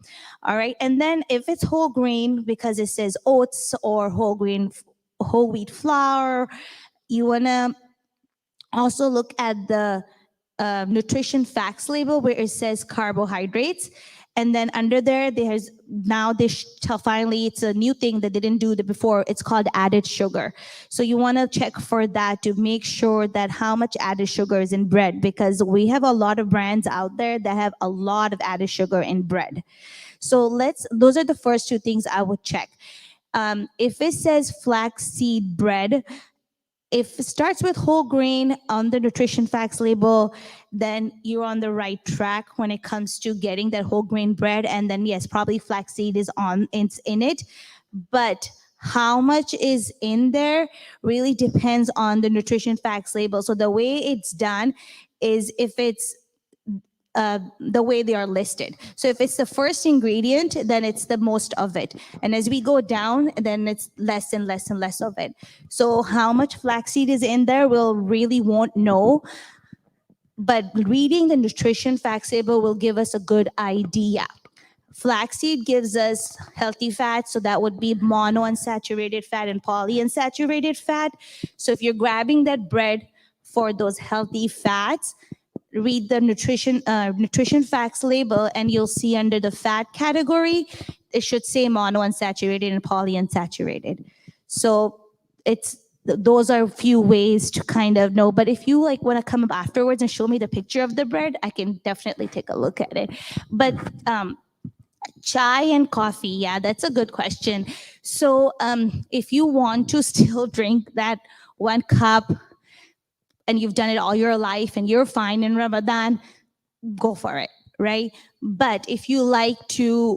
All right. And then if it's whole grain, because it says oats or whole wheat flour, you want to also look at the nutrition facts label where it says carbohydrates. And then under there, there's now finally, it's a new thing that they didn't do before. It's called added sugar. So you want to check for that to make sure that how much added sugar is in bread, because we have a lot of brands out there that have a lot of added sugar in bread. So those are the first two things I would check. If it says flaxseed bread, if it starts with whole grain on the nutrition facts label, then you're on the right track when it comes to getting that whole grain bread. And then yes, probably flaxseed is in it. But how much is in there really depends on the nutrition facts label. So the way it's done is if it's the way they are listed. So if it's the first ingredient, then it's the most of it. And as we go down, then it's less and less and less of it. So how much flaxseed is in there, we'll really won't know. But reading the nutrition facts table will give us a good idea. Flaxseed gives us healthy fats, so that would be monounsaturated fat and polyunsaturated fat. So if you're grabbing that bread for those healthy fats, read the nutrition facts label, and you'll see under the fat category, it should say monounsaturated and polyunsaturated. So those are a few ways to kind of know. But if you like want to come up afterwards and show me the picture of the bread, I can definitely take a look at it. But chai and coffee, yeah, that's a good question. So if you want to still drink that 1 cup and you've done it all your life and you're fine in Ramadan, go for it, right? But if you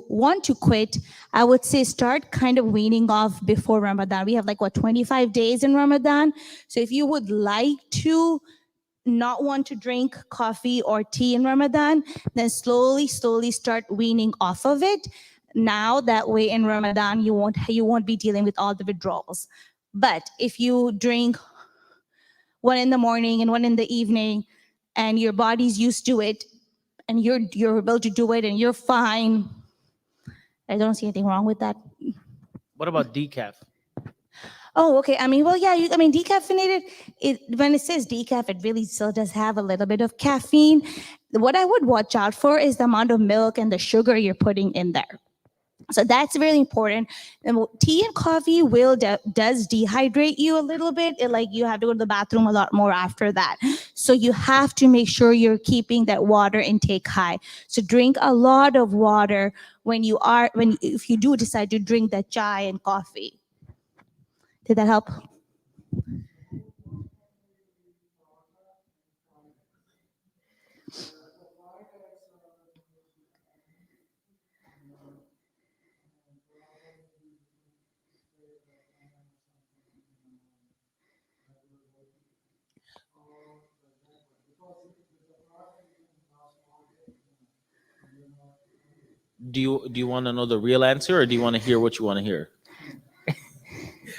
want to quit, I would say start kind of weaning off before Ramadan. We have 25 days in Ramadan. So if you would like to not want to drink coffee or tea in Ramadan, then slowly start weaning off of it. Now that way in Ramadan, you won't be dealing with all the withdrawals. But if you drink one in the morning and one in the evening, and your body's used to it, and you're able to do it, and you're fine, I don't see anything wrong with that. What about decaf? Oh, okay. I mean, well, yeah. Decaffeinated. When it says decaf, it really still does have a little bit of caffeine. What I would watch out for is the amount of milk and the sugar you're putting in there. So that's really important. And tea and coffee does dehydrate you a little bit. You have to go to the bathroom a lot more after that. So you have to make sure you're keeping that water intake high. So drink a lot of water if you do decide to drink that chai and coffee. Did that help? Do you want to know the real answer, or do you want to hear what you want to hear?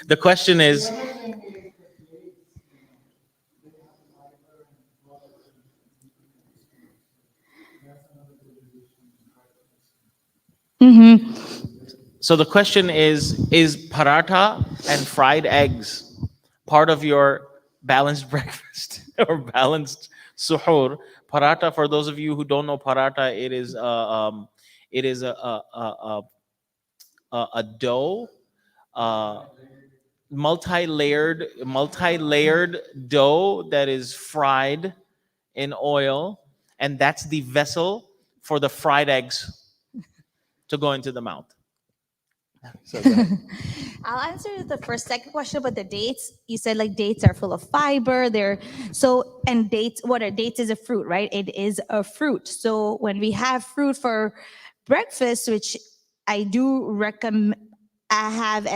The question is, so the question is paratha and fried eggs part of your balanced breakfast or balanced suhoor? Paratha, for those of you who don't know paratha, it is a dough, uh, multi-layered dough that is fried in oil, and that's the vessel for the fried eggs to go into the mouth. So go ahead. I'll answer the second question about the dates. You said dates are full of fiber. And dates. What are dates? Is a fruit, right? It is a fruit. So when we have fruit for breakfast, which I do recommend, I have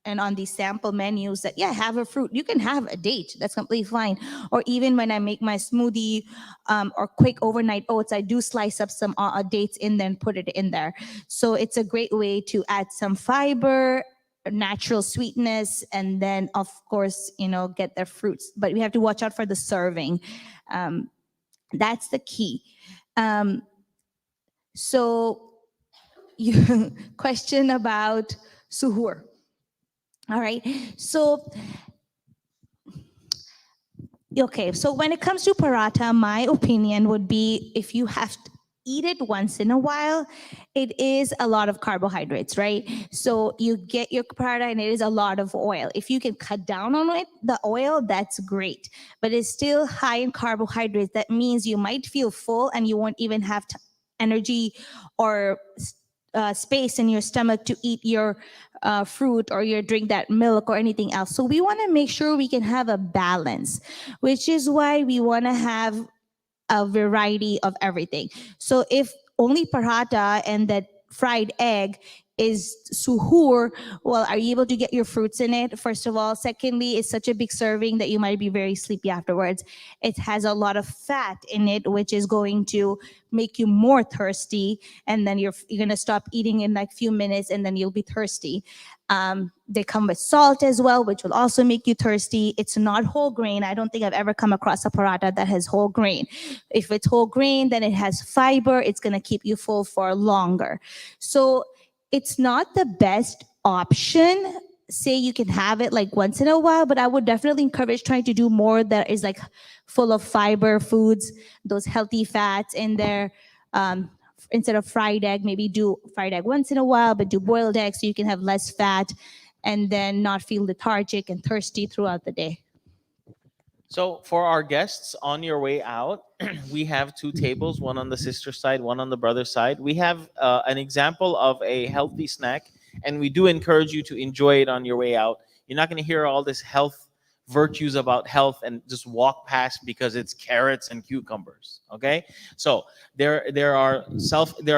and on these sample menus that have a fruit. You can have a date. That's completely fine. Or even when I make my smoothie or quick overnight oats, I do slice up some dates in there and put it in there. So it's a great way to add some fiber natural sweetness, and then of course, get their fruits. But we have to watch out for the serving. That's the key. So you question about suhoor. All right. So okay, so when it comes to paratha, my opinion would be, if you have to eat it once in a while, it is a lot of carbohydrates, right? So you get your paratha and it is a lot of oil. If you can cut down on it, the oil, that's great. But it's still high in carbohydrates. That means you might feel full and you won't even have energy or space in your stomach to eat your fruit or your drink that milk or anything else. So we want to make sure we can have a balance, which is why we want to have a variety of everything. So if only paratha and that fried egg is suhoor, well, are you able to get your fruits in it? First of all. Secondly, it's such a big serving that you might be very sleepy afterwards. It has a lot of fat in it, which is going to make you more thirsty. And then you're going to stop eating in like few minutes and then you'll be thirsty. They come with salt as well, which will also make you thirsty. It's not whole grain. I don't think I've ever come across a paratha that has whole grain. If it's whole grain, then it has fiber. It's going to keep you full for longer. So it's not the best option. Say you can have it like once in a while, but I would definitely encourage trying to do more that is like full of fiber foods, those healthy fats in there. Instead of fried egg, maybe do fried egg once in a while, but do boiled egg so you can have less fat and then not feel lethargic and thirsty throughout the day. So for our guests on your way out, we have two tables, one on the sister side, one on the brother side. We have an example of a healthy snack, and we do encourage you to enjoy it on your way out. You're not going to hear all this health virtues about health and just walk past because it's carrots and cucumbers. Okay, so there are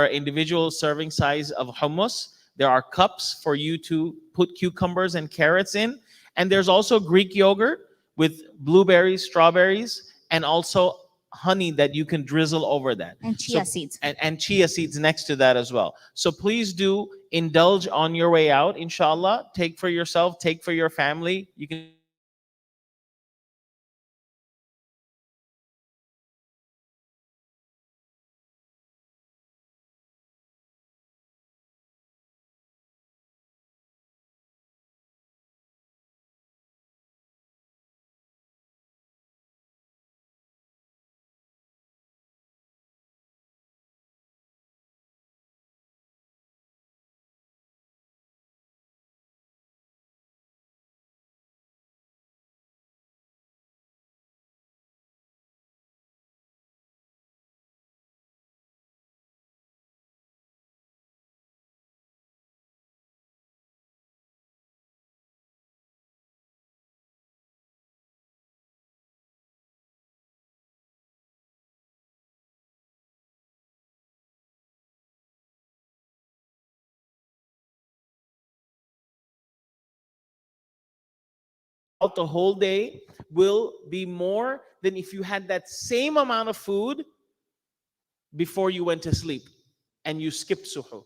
individual serving size of hummus. There are cups for you to put cucumbers and carrots in, and there's also Greek yogurt with blueberries, strawberries, and also honey that you can drizzle over that. And chia seeds. And chia seeds next to that as well. So please do indulge on your way out, inshallah. Take for yourself, take for your family. You can out the whole day will be more than if you had that same amount of food before you went to sleep and you skipped suhoor.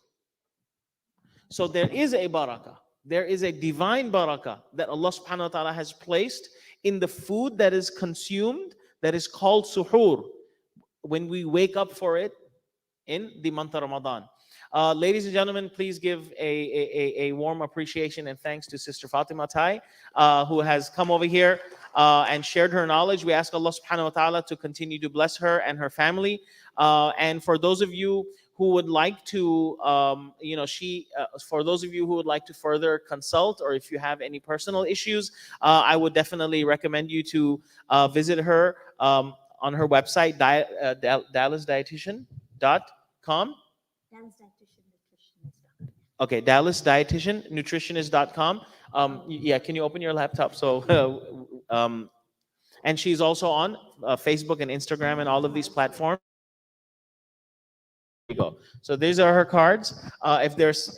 So there is a barakah. There is a divine barakah that Allah subhanahu wa ta'ala has placed in the food that is consumed, that is called suhoor, when we wake up for it in the month of Ramadan. Ladies and gentlemen, please give a warm appreciation and thanks to Sister Fatima Tai, who has come over here and shared her knowledge. We ask Allah subhanahu wa ta'ala to continue to bless her and her family. And for those of you who would like to, for those of you who would like to further consult, or if you have any personal issues, I would definitely recommend you to visit her on her website, DallasDietitian.com. Okay, DallasDietitianNutritionist.com. Yeah, can you open your laptop? So, and she's also on Facebook and Instagram and all of these platforms. There you go. So these are her cards. If there's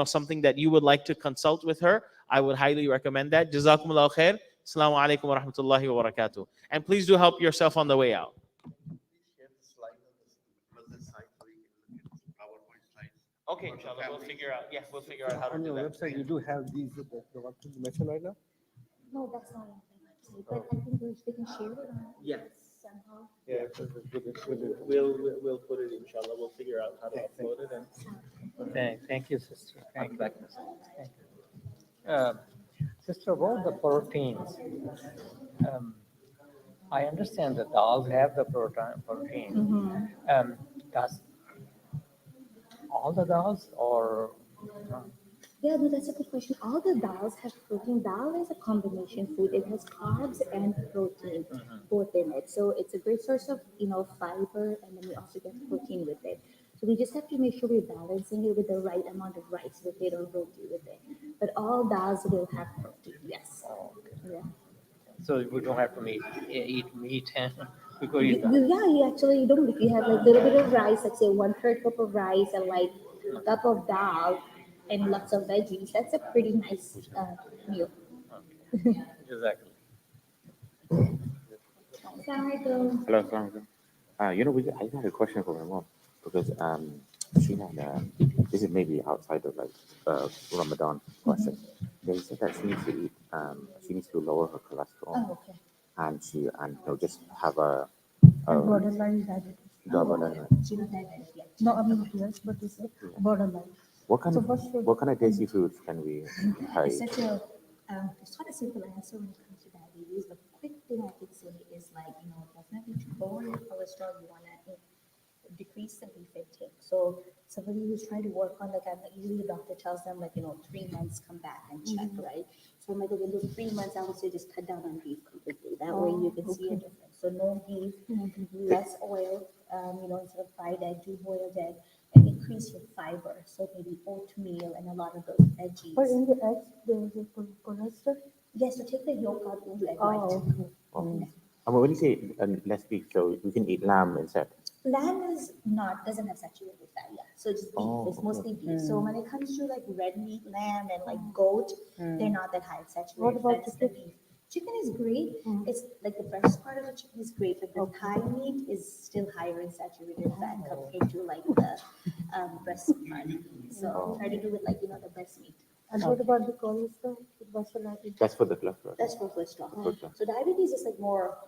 something that you would like to consult with her, I would highly recommend that. Jazakumullahu khair. Assalamu alaikum wa rahmatullahi wa barakatuh. And please do help yourself on the way out. Okay, inshallah, we'll figure out. Yeah, we'll figure out how to On do your that. website, you do have these, the what you mentioned right now? No, that's not on the website, but I think they can share it on Yeah. somehow. Yeah, with it. We'll put it, inshallah. We'll figure out how to upload it. And Thank you, sister. Thank you. Thank you. Sister, about the proteins, um, I understand that dolls have the protein. Does all the dolls or no? Yeah, no, that's a good question. All the dals have protein. Dal is a combination food. It has carbs and protein both in it. So it's a great source of, fiber, and then we also get protein with it. So we just have to make sure we're balancing it with the right amount of rice with it or roti with it. But all dals will have protein, yes. Oh, okay. Yeah. So we don't have to eat meat before You, you die. you, yeah, you actually don't. If you have like a little bit of rice, like say 1/3 cup of rice and like a cup of dal and lots of veggies, that's a pretty nice meal. Okay. Exactly. Assalamualaikum. Hello, Assalamualaikum. I had a question for my mom because she had this is maybe outside of like Ramadan question. They said that she needs to lower her cholesterol Oh, okay. and just have a Borderline diabetes. borderline. She was diabetic, yeah. No, I mean, yes, but it's borderline. What kind So of what should tasty foods can we It's have? such a, it's not a simple answer when it comes to diabetes. The quick thing I could say is like, definitely to lower your cholesterol, you want to decrease the beef intake. So somebody who's trying to work on, like, usually the doctor tells them, like, 3 months, come back and check, right? So I'm like, okay, in those 3 months, I would say just cut down on beef completely. That way you can see a difference. So no beef, less oil, instead of fried egg, do boiled egg, and increase your fiber. So maybe oatmeal and a lot of those veggies. But in the eggs, there is a cholesterol. Yes, so take the yolk out and do egg Oh, white. okay. Oh. When you say less beef, so we can eat lamb instead. Lamb doesn't have saturated fat, yeah. So it's beef. Oh, It's okay. mostly beef. So when it comes to like red meat, lamb, and like goat, they're not that high in saturated What about fat as the chicken? beef. Chicken is great. It's like the breast part of the chicken is great, but the thigh meat is still higher in saturated fat compared to like the breast part. So try to do it like the breast meat. And what about the cholesterol? That's for the cholesterol. That's for cholesterol. Cholesterol. So diabetes is like more,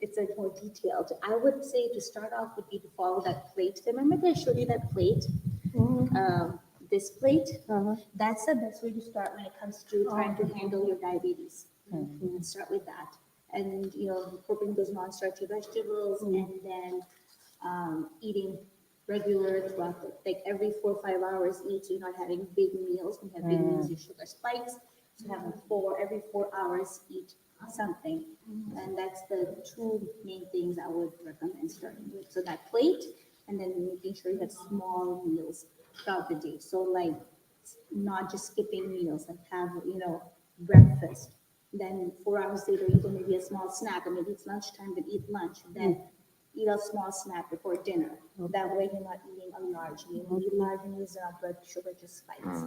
it's like more detailed. I would say to start off would be to follow that plate. Remember that I showed you that plate? This plate? That's the best way to start when it comes to trying to handle your diabetes. Start with that. And, incorporating those non-starchy vegetables, and then eating regular throughout like every 4 or 5 hours eat, so you're not having big meals. When you have big meals, your sugar spikes. So having every 4 hours eat something. And that's the two main things I would recommend starting with. So that plate, and then making sure you have small meals throughout the day. So like not just skipping meals, like have, breakfast. Then 4 hours later, eat maybe a small snack, or maybe it's lunchtime, but eat lunch. Then eat a small snack before dinner. That way you're not eating a large meal. When you eat large meals, blood sugar just spikes.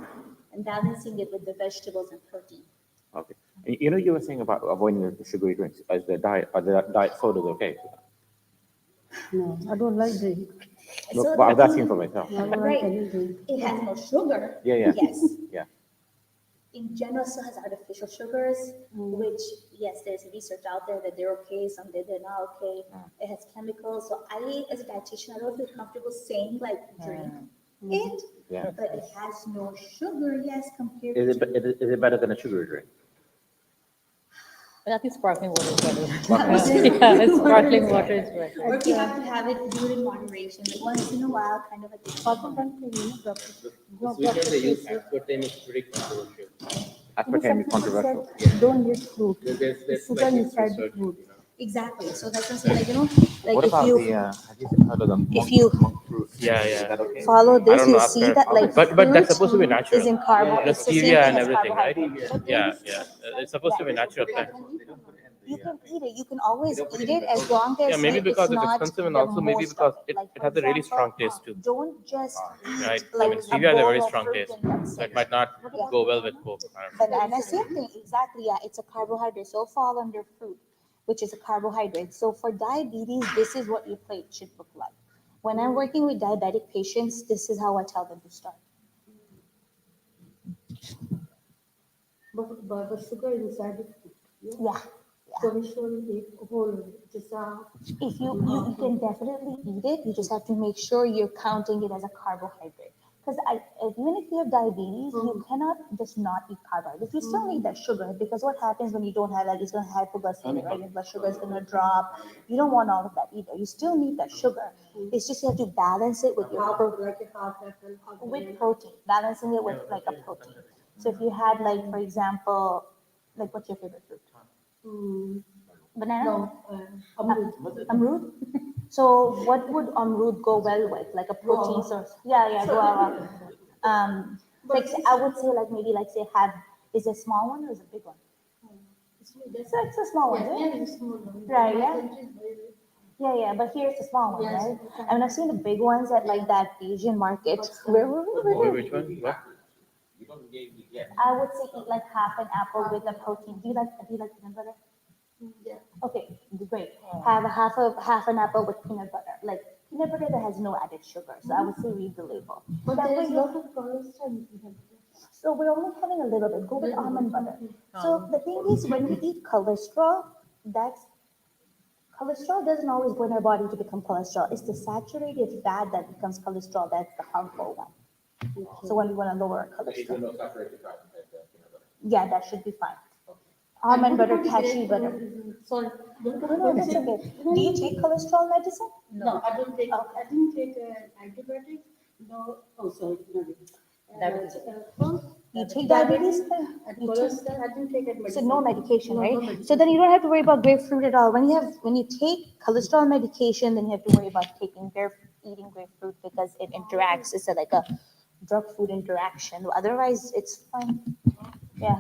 And balancing it with the vegetables and protein. Okay. And you were saying about avoiding the sugary drinks as the diet. Are the diet sodas okay? No, I don't like drink. No, So but I was the asking thing- for myself. I don't like Right. any drink. It has no sugar. Yeah. Yes. Yeah. In general, it still has artificial sugars, which, yes, there's research out there that they're okay, some that they're not okay. It has chemicals. So I, as a dietitian, I don't feel comfortable saying like drink it, Yeah. but it has no sugar, yes, compared Is to. is it better than a sugary drink? But I think sparkling water is better. Sparkling Yeah, it's sparkling water is better. Or if you have to have it, do it in moderation, like once in a while, kind of a thing. Sweetener they use aspartame is pretty controversial. Aspartame is controversial. Don't eat fruit. There's Sugar like inside the research, fruit. Exactly. So that's what I'm saying, like What if about you the? Have you heard of the if you monk fruit? Yeah, Is yeah. that okay? follow I this, don't know you'll see after, that like but that's fruit supposed to be natural. is in carbo. The It's the same stevia thing and as everything, right? carbohydrate. But Yeah, maybe yeah. It's supposed to be natural plant. you can eat it. You can always eat it as long as Yeah, maybe because it's it's not expensive, and the also maybe most because of it, Like, it for has a really example, strong taste too, don't just eat right? I like mean, a stevia has a bowl very of strong fruit taste, and that's so it. it might not Yeah. go well with Coke. I don't know. Banana, same thing, exactly. Yeah, it's a carbohydrate, so fall under fruit, which is a carbohydrate. So for diabetes, this is what your plate should look like. When I'm working with diabetic patients, this is how I tell them to start. But the sugar inside the food. Yeah. So we should eat whole, just If you can definitely eat it, you just have to make sure you're counting it as a carbohydrate. Because even if you have diabetes, you cannot just not eat carbohydrates. You still need that sugar because what happens when you don't have that? It's going to have hypoglycemia, right? Your blood sugar is going to drop. You don't want all of that either. You still need that sugar. It's just you have to balance it with your like a half apple, half with protein, balancing it with like a protein. So if you had like, for example, like what's your favorite fruit? Banana? No, amrut. Amrut? So what would amrut go well with? Like a protein source? Yeah, guava. Like I would say like maybe like say have is it a small one or is it a big one? So it's a small one, right? Yeah, it's small one. Right, yeah. Country is very- Yeah, but here's the small one, Yes, right? okay. I mean, I've seen the big ones at like that Asian market. Where were we? Which one? What? I would say eat like half an apple with a protein. Do you like peanut butter? Yeah. Okay, great. Have half an apple with peanut butter, like peanut butter that has no added sugar. So I would say read the label. But That there way is you- lot of cholesterol in peanut butter. So we're only having a little bit. Go with almond butter. So the thing is, when we eat cholesterol doesn't always go in our body to become cholesterol. It's the saturated fat that becomes cholesterol. That's the harmful one. So when we want to lower our cholesterol, yeah, that should be fine. Almond butter, cashew butter. Sorry. No, that's okay. Do you take cholesterol medicine? No, I don't take, I didn't take antibiotics. No, oh, sorry. No. Diabetes. You take diabetes? And You take, cholesterol, I didn't take it so medicine. no medication, No, right? no medicine. So then you don't have to worry about grapefruit at all. When you take cholesterol medication, then you have to worry about eating grapefruit because it interacts. It's like a drug food interaction. Otherwise, it's fine. Yeah.